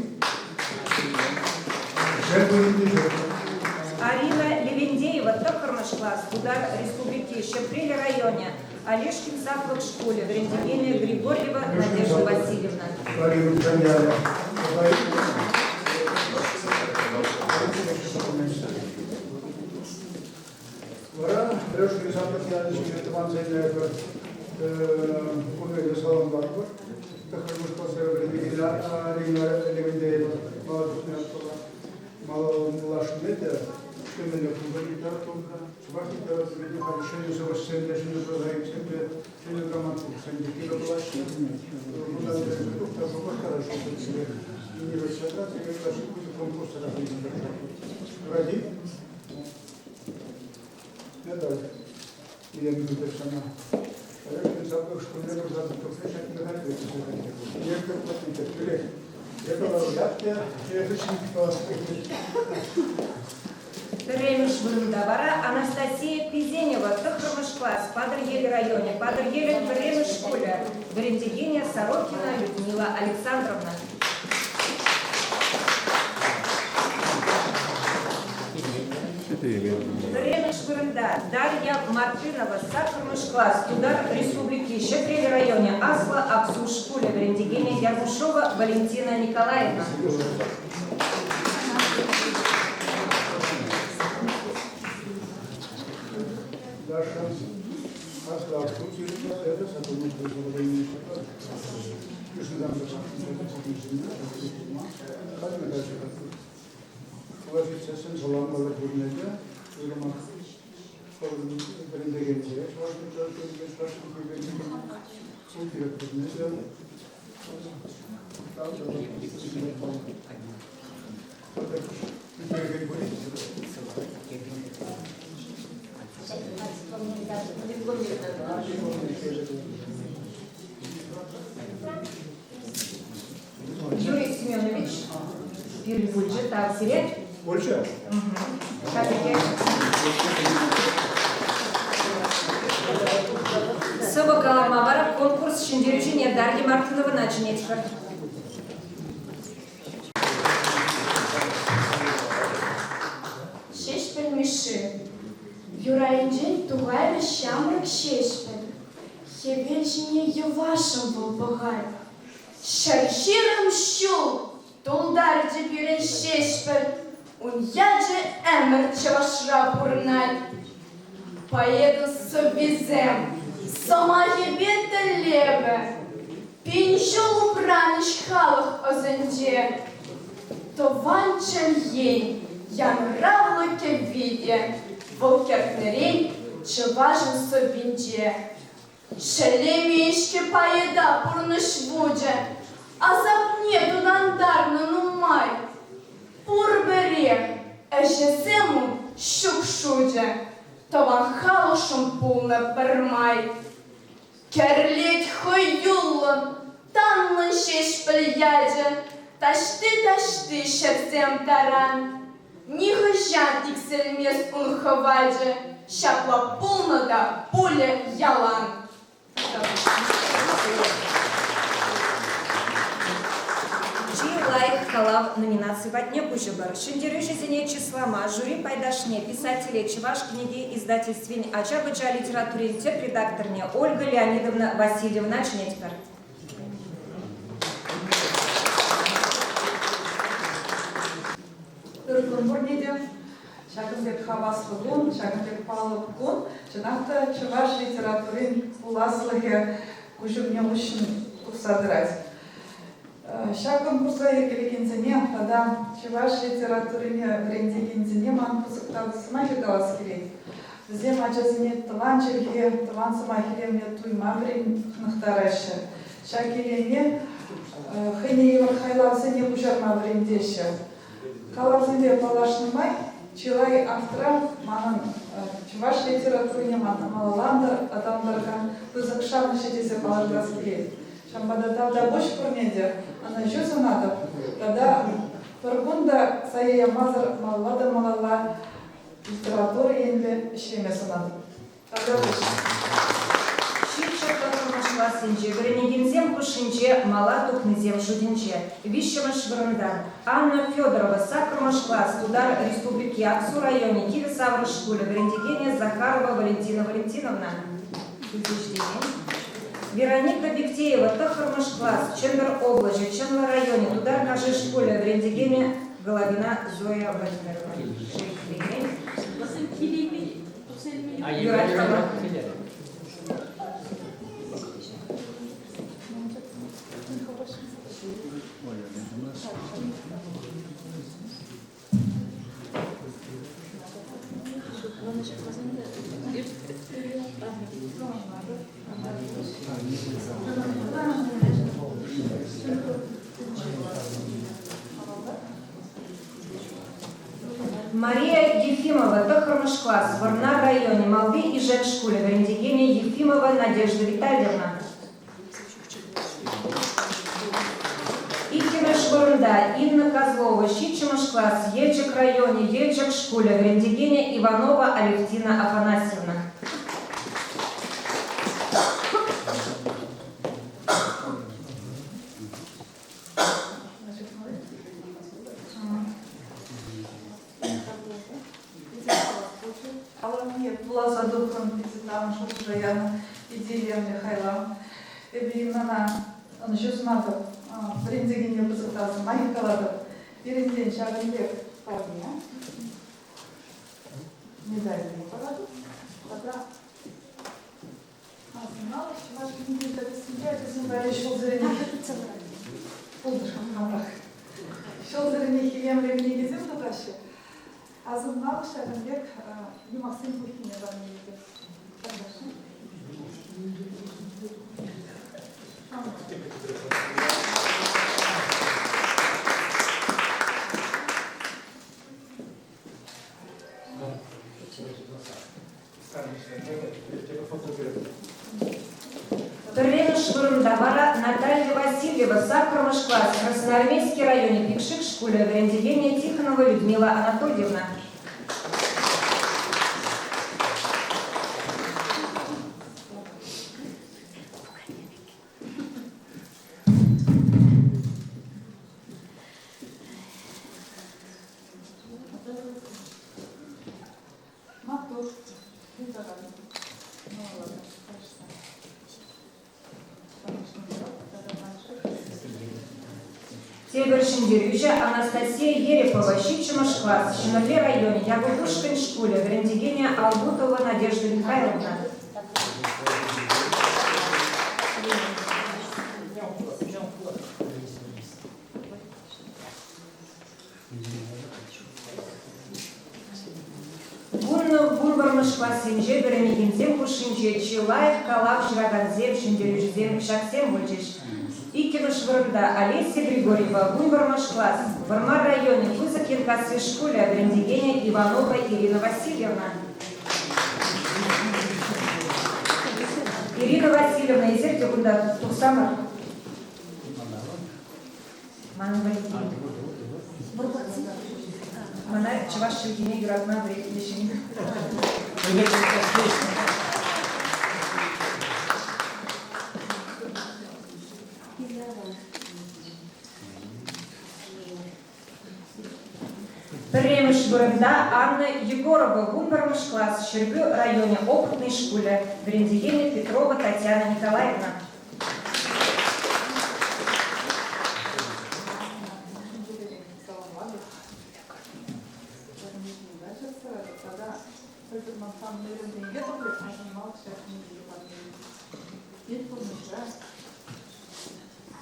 Арина Левендеева, доктор класс, удар Республики, Щеприли районе, Олешкин Сафлок школе, Верендегения Григорьева Надежда Васильевна. Вара, трешки западняли, что вам заняли курные салон барбар. Так как мы спасали Арина Левендеева, малолашмета, что меня фундаментар только, свахи делать видно решение за восстановление решения продаем себе, решение грамоту, сандики лаши. Ну надо это тоже хорошо, что не рассчитать, и лаши будет конкурс различных. Ради. Не дай. Я не буду сама. Я не забыл, что мне нужно подключать на это. Я как платить, привет. Я говорю, я очень Ремеш Вырындавара, Анастасия Пизенева, доктор класс, Падр-Еле районе, Падр-Еле в Ремеш школе, Верендегения Сорокина Людмила Александровна. Ремеш Вырында, Дарья Мартынова, Сакрмыш класс, Удар Республики, Щепрели районе, Асла Аксу школе, Верендегения Ярмушова Валентина Николаевна. Юрий Семенович, Юрий Бульджи, так, Сирет? Больше? Угу. Шиндерючине Дарья Мартынова начинет. Шешпель миши. Юрайнджель тугайры шамрак шешпель. Хебельжине евашем был богай. Шарширым щул, тулдар джипирен шешпель. Уньяджи эмер чавашра бурнай. Поеду с обезем, сама ебета лебе. Пинчул убраниш халах озенде. То ванчем ей, я нравлоке виде. Волкеркнерей, чеважен собинде. Шелемишки поеда пурныш вудже. А запне тудандарно нумай. Пурбере, эжесему щукшудже. То ван халушум пулна пермай. Керлить хуюллон, танлын шешпіл яджы. Ташты шерсем таран. Нихыжан тикселмес унхаваджы. Шапла пулна да пуля ялан. Лайк халав номинации «Ватне Кужибар». Шиндерюшизине числама, жюри пайдашне, писатели Чеваш книги, издательствень Ачабыджа литературе, редакторне Ольга Леонидовна Васильевна Чнетьпер. Шагынбек хаваслыгун, шагынбек палыпкун, жинақта Чеваш литературин уласлыге кужубне ушын кусадырать. Шагын курса екелегензене, тогда Чеваш литературине брендегензене ман пузыктады сымахидалас келейд. Зем ажазине тыван жерге, тыван сымахилемне туйма брен нықтарашы. Шагелене хыне евар хайлавсене ужарма брендеші. Калавзінде палашнымай, Чилай автора манын Чеваш литературине манын малаландар адамдарга пызыкшаны шедесе палаждас келейд. Шамбада тавда бош пурмеде, ана жузу надо, тогда Тургунда сая мазар маллада малала литература енле işlemesi надо. Тогда бош. Шипшак татырмашла сенже, гренегензем кушинже, мала тухнезем шудинже. Вишемаш вырындан. Анна Федорова, сакрмашла, студар республики Аксу районе, Кивисавра школе, Грендегене Захарова Валентина Валентиновна. Вероника Бектеева, Тахармаш класс, Чендер область, Чендер районе, Тудар Кажи школе, в Рендегеме, Головина Зоя Владимировна. Мария Ефимова, Тахармаш класс, Варна районе, Молды и Женшкуле, в Рендегене Ефимова Надежда Витальевна. Икимеш Варнда, Инна Козлова, Щичимаш класс, Ельчик районе, Ельчик школе, в Рендегене Иванова Алевтина Афанасьевна. Була задухом там, що вже я ідеям Михайла. Ебімна на жусмата брендегенге бузыктасы майкалады. Беренден Шагынбек парня. Медальный параду. Тогда знала, что ваш книги это сидят, и зубали шелзерени. Полдышком камрах. Шелзерени хилемле книги землю тащи. А знала, что Шагынбек не Максим Пухине там не видит. Перленыш Вырындавара Наталья Васильева, Сакромыш класс, Красноармейский район, Пикшик школе, в Рендегене Тихонова Людмила Анатольевна. Севершиндерюча Анастасия Ерепова, Щипчимаш класс, Шинорле районе, Ягодушкин школе, Грандигения Албутова Надежда Михайловна. Бурбармыш классинже, Беремигинзем Кушинже, Чилаев, Калав, Жираганзем, Шиндерюжзем, Шаксем Вульчиш. Икимыш Вырда, Олеся Григорьева, Бурбармыш класс, в Вармар районе, Высокин Кассы школе, Грандигения Иванова Ирина Васильевна. Ирина Васильевна, Изерте Гунда, Тухсамар. Мана Чаваш Шельгине Гюратна Брехлишин. Премыш Бурында Анна Егорова, Гумбармыш класс, Щербю районе, опытной школе, Грандигения Петрова Татьяна Николаевна.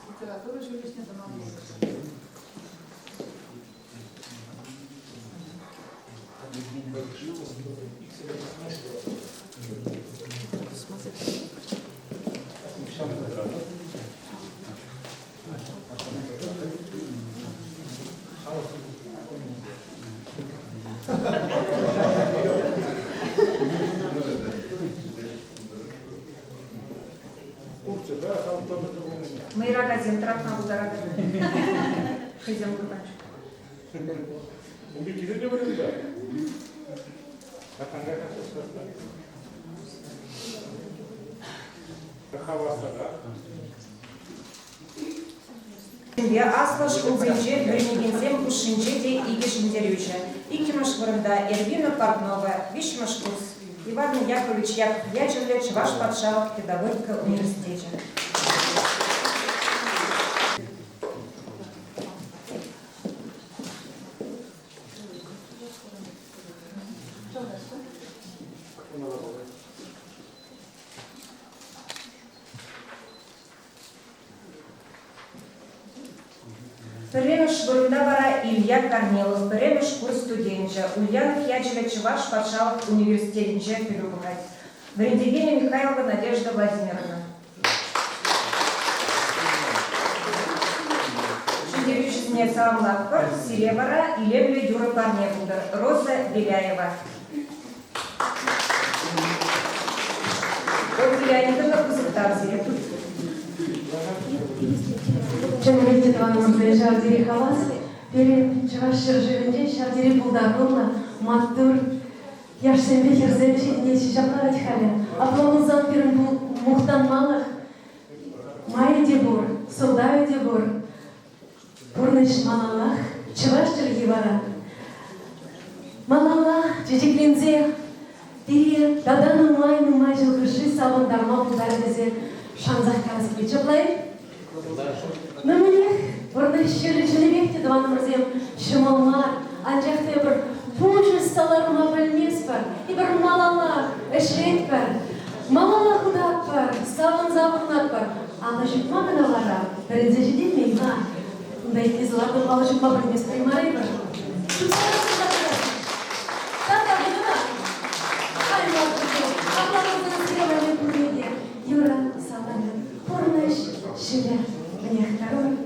Литература жилищная домовая. Майра Газин, Трапна Бударага. Хазин Гурбанчик. Асла Шкулзинче, Беремигинзем Кушинче, Игишиндерюча. Икимыш Вырында, Эрвина Портнова, Вишмыш курс. Иван Яковлевич Яковлевич, ваш подшалок педагогика университета. Премеш Вырында бара Илья Корнилов, Премеш курс студенча, Ульяна Ячева Чеваш Патшалов университетинче Пелюбухать, Грандигения Михайлова Надежда Владимировна. Шиндерючесне Саламлакпар, Сиревара, Илемля Юра Парневудер, Роза Беляева. Ольга Леонидовна Кузыктавзия. Чынбекте туганымызды Шардири Халас, Перен Чаваш Шыржевинде Шардири Булдарнулна, Маттур, Яшсенбе Херзем Шетіне Шишапнара Тихаля, Аплавузан Перен Мухтан Малах, Майя Дебур, Солдаю Дебур, Пурныш Малалах, Чаваш Чыргивара, Малалах, Чечеклинзе, Тире, Дадану Май Жылгыши, Саван Дарма Булдарбезе, Шанзах Караски Чаплай, Но мне варнащили человек, те два намразем, шумалмар, анжахте бір пучу сталарыма білмеспір, и бір малалар, эшлетпір, малалар худатпір, ставын завырнатпір, алышып мағыналара, бірінзе жеден мейма, ұндай кезілардың алышып ма білмеспір марайбір. Юра, Саламин, Порныш, Шиля, мне второй.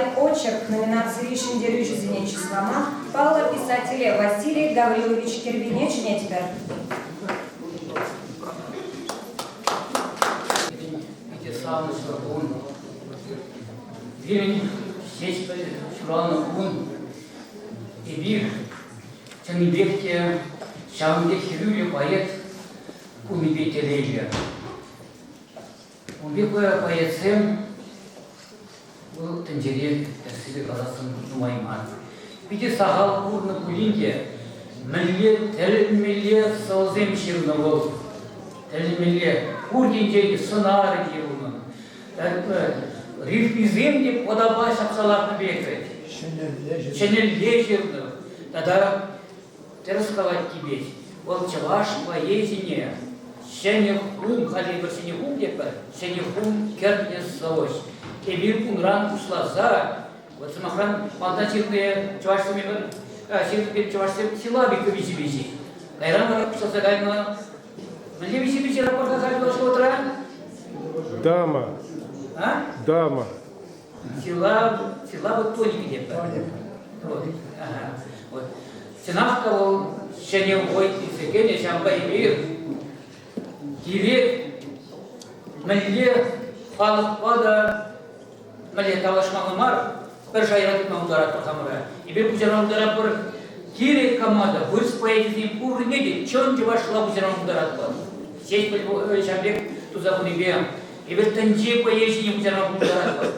Паян очерк номинации «Ришин Дерюши Зенечислама» пала писателя Василий Гаврилович Кервинеч Нетбер. Славный Шаргун, Вирень, сесть Шурана Кун, и Вир, Чанибекте, Шамде Хирюли поэт, Кумибете Леля. Он бегая поэтсем, был тенджере, себе казасан Жумайман. Пяти сагал кур на кулинке, милле, телемилле, салзем ширновол, телемилле, кур деньги, сонары кирунан. Рифизем деп подобай шапсаларны бекрет. Шенел лежерны. Тогда терсковать тебе. Ол чаваш поезине. Шенехум, хали бір шенехум деп бар. Шенехум кернес завош. Эбир кунран ушлаза. Вот самохран пантачирные чавашсами бар. Шерпен чавашсем села бековичи-бичи. Кайран бар ушлаза гайма. Мне вичи-бичи рапорта хали утра. Дама. А? Дама. Села вот тоник где-то. Ага. Вот. Сенах кого шенем вой и сегене шамба и мир. Кирек, мале, пада, мале талашманымар, бір жайратып ударат хамра. И бер кузеран ударат бір кирек команда, вырс поединим пурнеди, чон жевашла кузеран ударат бар. Сеть шамбек тузабуни бем. И бер танче поединим кузеран ударат бар.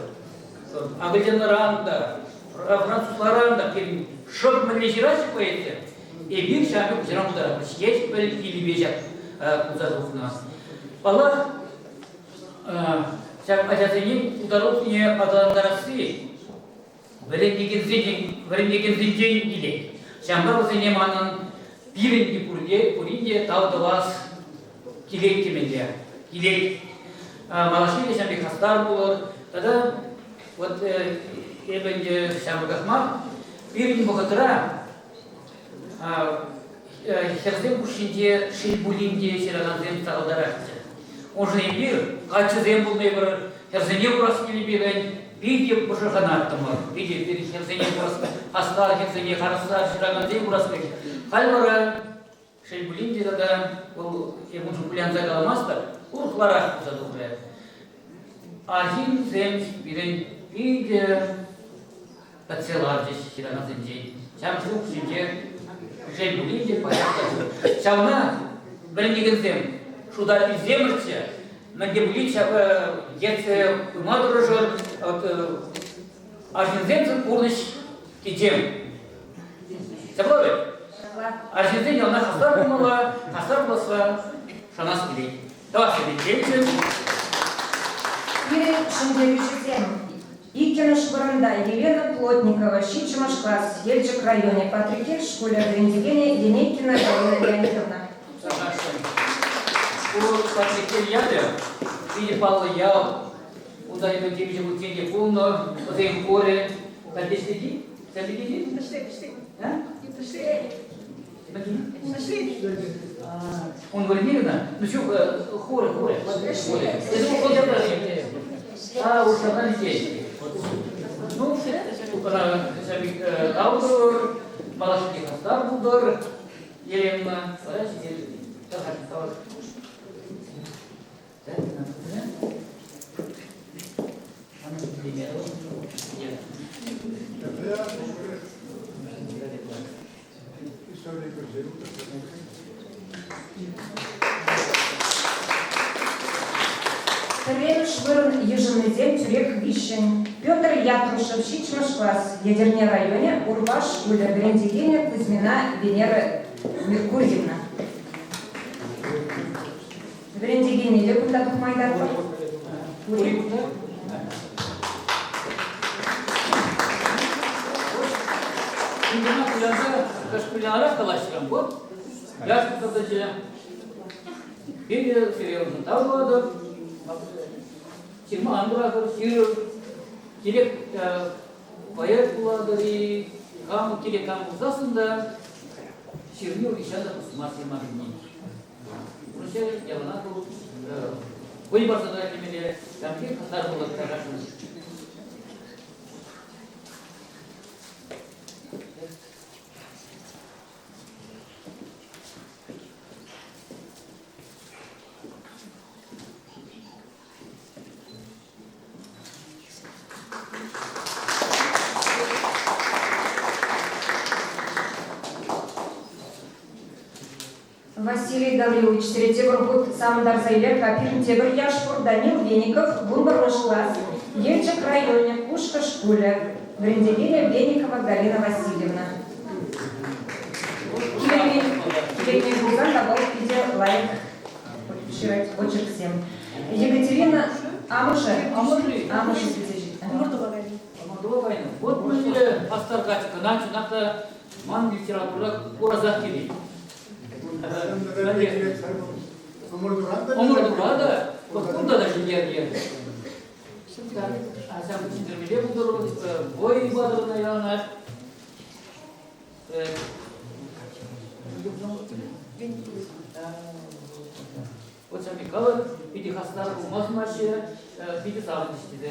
Агаденранда, французларанда, келин шок мале жирasi поединим. И бир шамбек кузеран ударат бар. Сеть бер или бежак. Кузадухна. Пала, сейчас ажатынин ударухне адамдарасы, варендеген день или. Шамбар занеманын пиренди пуринде таудавас килек кеменде. Килек малашвили шамбек хастар булар. Тогда вот эбенде шамбагахмар пиренди богатыра. Херзем кушинде шейбулинде шираганзем тағылдарақты. Он же ембір, қачызем бұлмай бір херзене бұрас келебеген, бейде бұшырғанаттымыр. Бейде бір херзене бұрас, қасқар херзене қарыстар шираганзем бұрас келебеген. Қалбара шейбулинде да, ол емуншы күлянза қаламастыр, ұрқларақ бұзадуғыры. Архин зем бірін бейде пәтселар деш шираганземде. Шамшылық кушинде Жейбулинде порядка. Шауна бірінегізден шуда иземірче, мандебулича etse умадырыжыр, аржинземзін урныш кедем. Забылы? Аржинзен ялна хастар болмала, хастар болса шанас келей. Давай келейчен. Ирин Шендевичезем. Икина Шварында, Елена Плотникова, Щичимаш класс, Ельчик районе, Патрики, школе Рендигене, Денейкина, Галина Леонидовна. У Патрики Яде, виде Павла Ял, ударили девичьи бутинги полно, вот им горе, как здесь следи? Следи? Пошли. А? Пошли. Он говорит, Мирина, ну что, хоры. Это он а уж она здесь. Ну, Ауdur, Малашки Хастар Будар, Елена, Тарель Швырн, Еженезем, Тюрек, Вишень. Петр Ятрушев, Щичмаш класс, Ядерне районе, Урваш, школе Рендигене, Кузьмина, Венера Меркурьевна. В Рендигене депутатов Майдарова. Именно кулянза, кашкулянара калашкам вот. Я сказал, беги серьезно, там было, сирма андура, сир, килек поэт было, и кам килек кам засында, сирню ишанда кусма сирма бедни. Уже я вона был, выбор задали мне, там где хастар было крашен. Василий Гаврилович, Серетевр Самдар Зайлер, Капирн Тебр Яшпур, Данил Веников, Гунбар Класс, Ельчик районе, Пушка Шкуля, Грандевиля Веникова Галина Васильевна. Летний Гузан давал в виде лайк, очерк 7. Екатерина Амуша. Амуша Светичек. Вот мы Астаргатика, начинато ман литература Уразакили. Омурдурада, вот куда даже не а сам Чиндермиле буду бой бадр наверное. Вот сами калы, пяти хастар мазмаши, пяти савдистиде.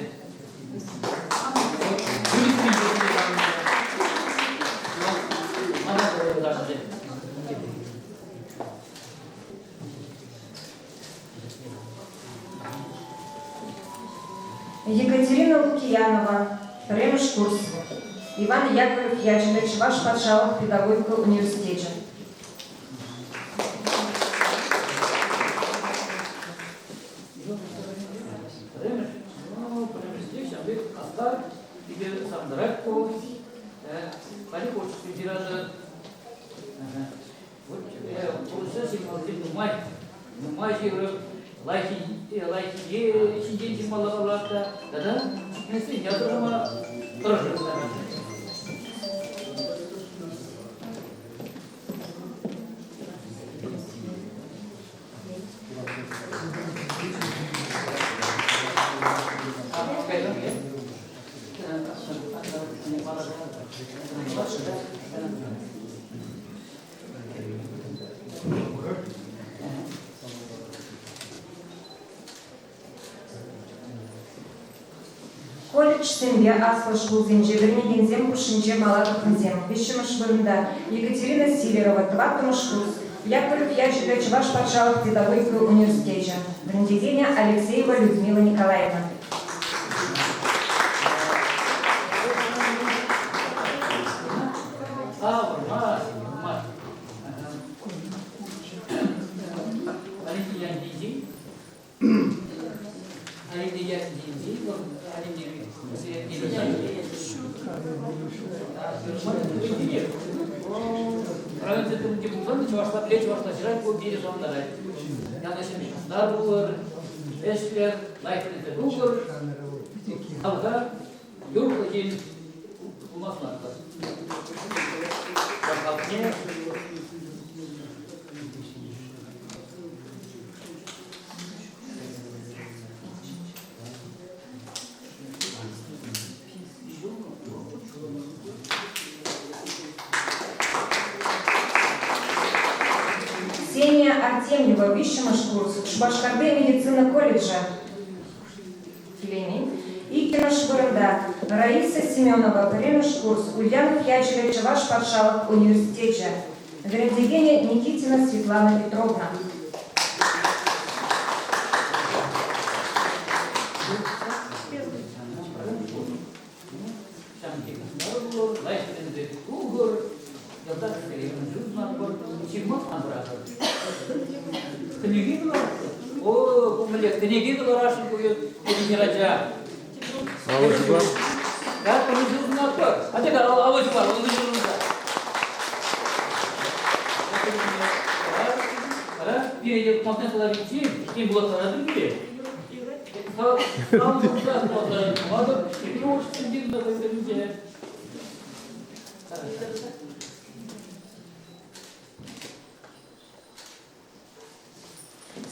Екатерина Лукьянова, Ремеш-курс. Иван Яковлев Ячевич, ваш подшалов педагогика университета. Колледж Семья Аслышкул Земже, Вернигензем, Пушинже, Малаков-Нзем. Вещемыш Вырында, Екатерина Силерова, 2 курс. Яковлев Ячевич, ваш подшалов педагогика университета. Грандиденя Алексеева Людмила Николаевна. Ксения Артемьева, Вишемаш-курс, Шбашкарды медицина колледжа. И Киношвырында, Раиса Семенова, Ремеш-курс, Ульянов Ячевич, ваш подшалов университета. Грандигеня Никитина Светлана Петровна.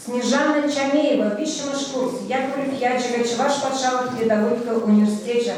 Снежана Чамеева, Вишемаш-курс, Яковлев Ячевич, ваш подшалов педагогика университета.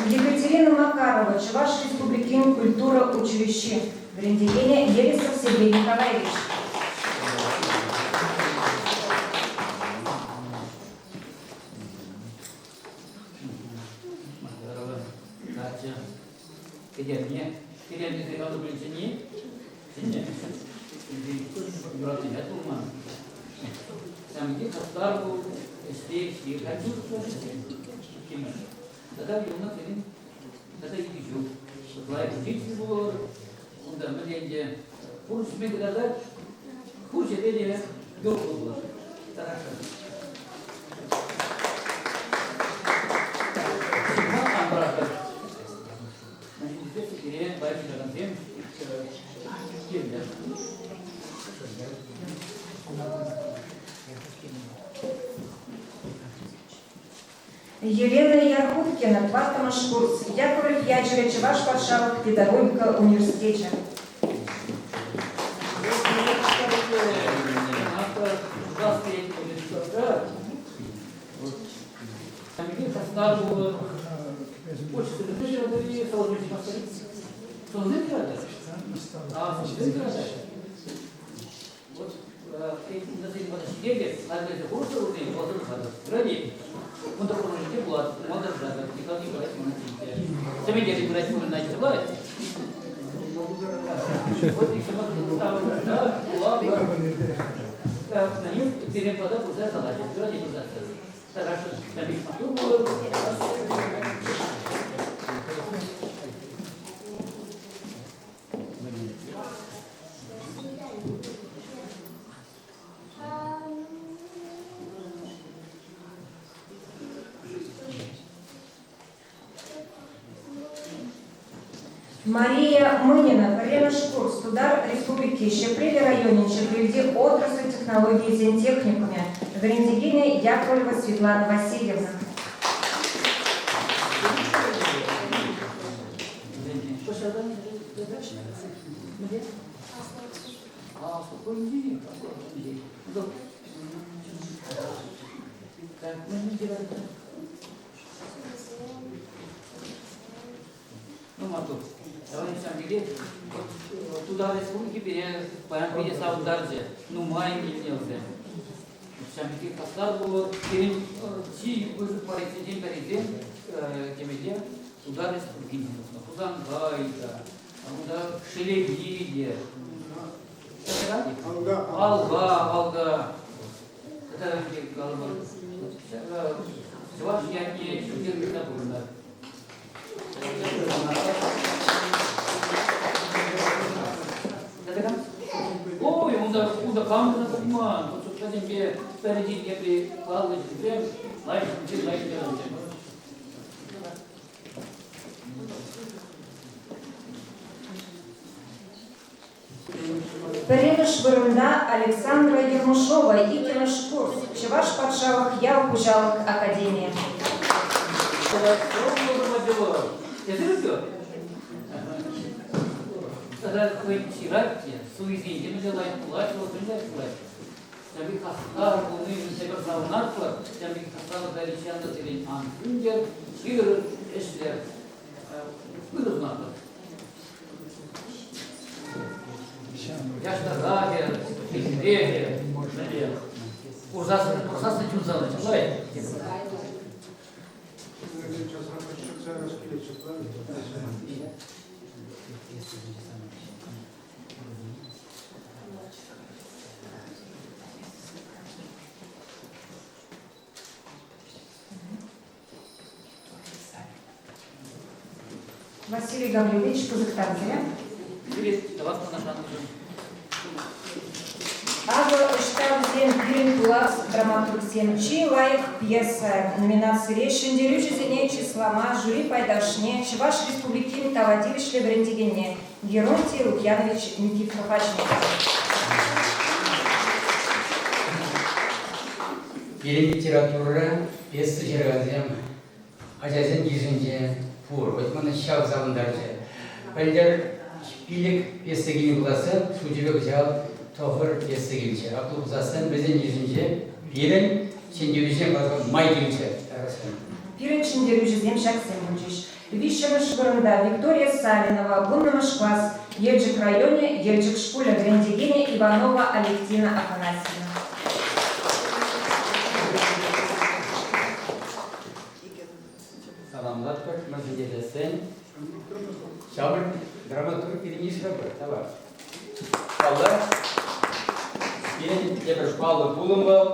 Екатерина Макарова, Чуваш Республикин культура училище. Врендигене Елисов Сергей Николаевич. Тогда юнок один, тогда идет. Лайк жить было, он да мне курс мне дать, курс это не долго было. Хорошо. Там брат. Значит, здесь теперь байки на конце. Елена Ярхуткина, квартамаш курс. Яковлев Ячева, Чуваш Варшава, педагогика университета. Он такой же была, молодая жена, никогда не брать монотипия. Сами дети брать можно начать бывает. Вот и сама стала, да, была, на нем перепада куда задача, вроде куда хорошо, там их подумала. Мария Мынина, Карелаш-Курс, Тудар Республики, Щеприли районе, Червельди, отрасль технологии и зентехникуме, Врендигине Яковлева Светлана Васильевна. Ну, Мату, давай на самом деле, туда республики перестал дальше, ну, май не нельзя. Самом деле, постар было, перед си, уже парень перейдем, темеде, туда республики, туда гайда, туда шелегиде, Алга, это голова, чуваш я не чудил на ой, он камера на обман. Вот что тебе впереди не прикладывать землю, лайк делать. Перемеш Вырында Александра Ермушова и Киношкурс, Чуваш Патшавах, Яу Кужалок Академия. Тогда вы чирайте, суизите, мы делаем платье, вот принять платье. Таби хастар, мы себе правнатла, таби хастар далечанда телен анфиндер, чир эшлер, выдумнатла. Яшта лагер, пикдегер, ужасно чудо начинает. Василий Гаврилович Кузыктанзе. Ага, Штабзен Грин Плас, драматург 7 Чи, лайк пьеса, номинации Рещин, Дерючи Зене, Числама, жюри Пайдашне, Чуваш Республикин, Тавадивич Лебрендигене, Геронтий Лукьянович Никифорович. Ирен литература, пьесы жеразем, ажазен гижинже, пур, вот мы шаг завындарже. Пәлдер шпилек пьесы гini буласын, шужебек жал, тоғыр пьесы гинче. Аклы бұзасын, бізден гижинже, ирен, шендеудешен базға май гинче. Пирен шендеудешен шаксен гинчеш. Вишема швырында Виктория Салинова, Буннамаш класс, Ельчик районе, Ельчик школя, Грандигене, Иванова Алевтина Афанасьевна. Salamlar var, mazidelesin. Şabır, dramaturg birinci şabır, tamam. Allah, yine bir şpalı bulun var,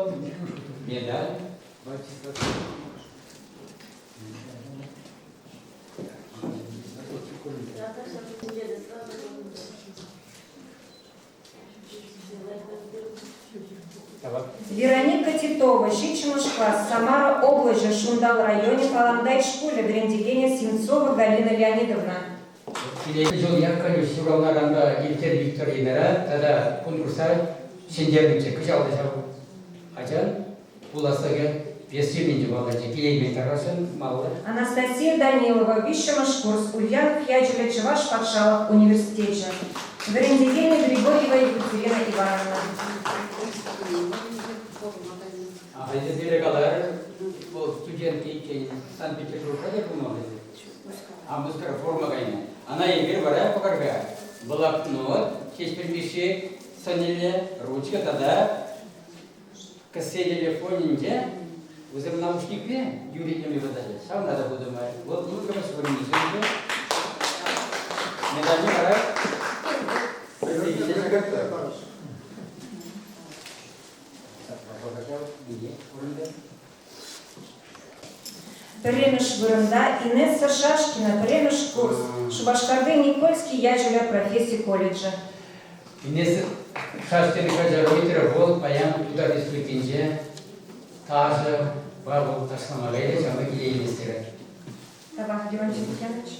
medal. Вероника Титова, Щичимуш класс, Самара область, Шундал районе, Паландай школе, Грандигене, Симцова Галина Леонидовна. Жол якканы сураларында Илтер Викторинара, тада конкурса шендердіңше күшалды жабу. Ачан, буласыға бесшемінші балачы, келеймен тарасын, малы. Анастасия Данилова, Вишемуш курс, Ульянов Ячеля, Чеваш Патшалов, университете. Грандигене Григорьева Екатерина Ивановна. Делегалар, студент и Санкт-Петербурга не помогли. А мы скоро форма гайна. Она игры варя покорга. Блокнот, честь примеши, санили, ручка тогда. Кассе телефонинде, узем наушники, Юрий не выдали. Сам надо буду мать. Вот ну-ка мы сегодня не знаем. Медали варя. Премеш Вырында, Инесса Шашкина, Премеш курс, Шубашкарды Никольский, Ячеля профессии колледжа. Инесса Шашкина, Кажаройтера, Волк, Паян, туда дискутинже, Тажа, Бабу, Ташламалея, Чамагилия, Инесса. Давай, Георгий Лукьянович.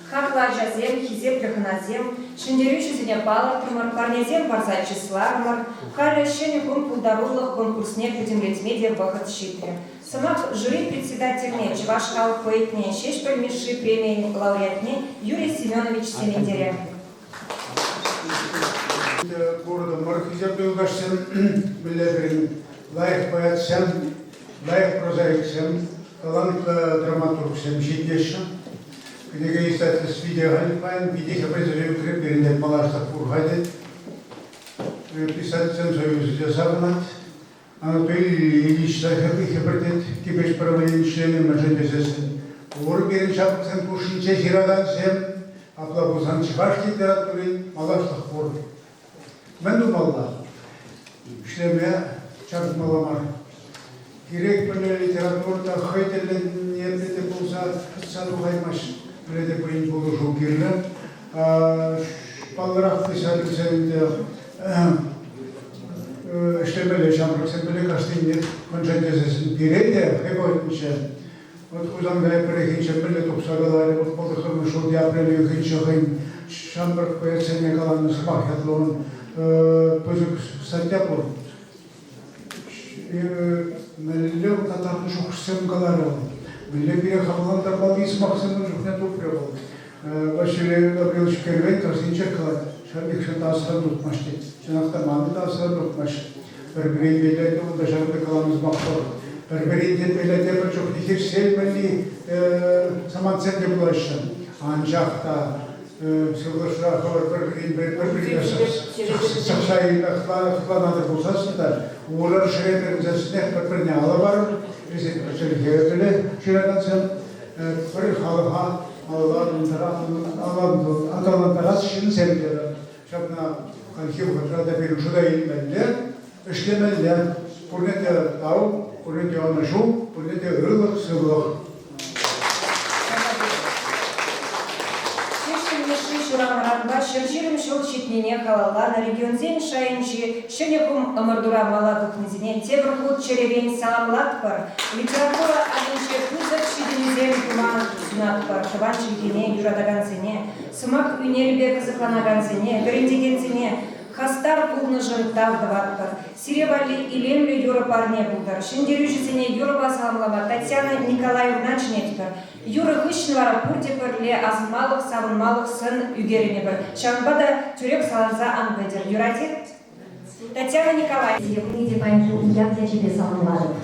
Хакла Ажазем, Хизеп Леханазем, Шендерючи Зенепала, Парнязем Барза Числармар, Халя Щеникун Пулдарурлах, конкурсне Путемлет Медиа Бахат Щипре. Самак жюри председательне, Чевашкал Поэтне, Щешпель Миши премии лауреатне Юрий Семенович Семендеря. Города Мархизеп Белгашсен, Белебрин, лайх поэтсен, лайх прозаиксен, талант драматургсен, Жидешен. Книга издательств «Видеогалифайн», «Видиха призываю крепкий малашта Фургадет», писательством Союза Савнат, Анатолий Ильич Захапихепредет, Кипеш правовым членом Мажендезесен, Урберин Шапцен Кушинче Хирадансем, Аплабузан Чеваш литературы, малашта Фур. Мен думалла, шлеме Чарт Маламар. Керек пөлі литературда хайтелен ниетете болса, саду хаймаш. Прежде принять положу кирна, палрах писательстве штемеле шамраксемеле кастинет кончантезесен пиреде хебойтниче. Вот кузан гай перехинче меле топсагаларе вот подохам шоди апреле хинче хин шамрак поэсене калан смахятлон позук сантяпур. Меле татарну шухсем галаре. Билебия хавлан тарбалис максимум жухне тупревал. Василий Гаврилович Кервей красинчекла, шарбик шатасра дутмашти. Шанахта мандасра дутмаш. Перберин белете он даже каламыз махтор. Перберин белете бачок дихир сельмели саманценде булашан. Анжахта сылышра хавар перберин сахшай хванады булсасында. Олар шеретер засынех перберне алабар. Президент Черхиевеле, Ширанацем, Парихалха, Алан Тарас Шинсемдер, Шабна Халхив Хатрада Перушуда Ильмеллер, Эштемеллер, Пурнете Тау, Пурнете Анашу, Пурнете Рылах Сывлах. Шерширим шел щитнине халала на регион зен шаинчи, шенекум амардура маладух низине, теврхут черевень саламлатпар, литература адинче кузак шидинизем куман знатпар, шаванчи гене юрадаганцене, сумак юнербек закланаганцене, грандигенцене, хастар пулны жырыктав дываттыр. Сиревали илемле юры парне булдар. Шиндерю жизене юры басамлама Татьяна Николаевна чнетпер. Юры гышнвара пуртеперле азмалых савынмалых сын үгерене бір. Шанбада тюрек саланза анбедер. Юратет? Татьяна Николаевна. Где пойму, я для тебя салонладов.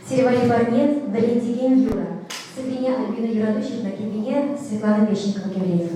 Сиревали парне, Валентин Юра. Сабине Альбина Юрадущев на кибине, Светлана Печникова Кемлина.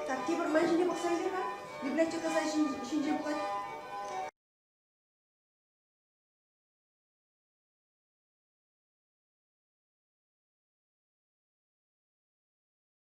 Так, тепер менше не боксайли, ка? Библиотека за шинжи букат.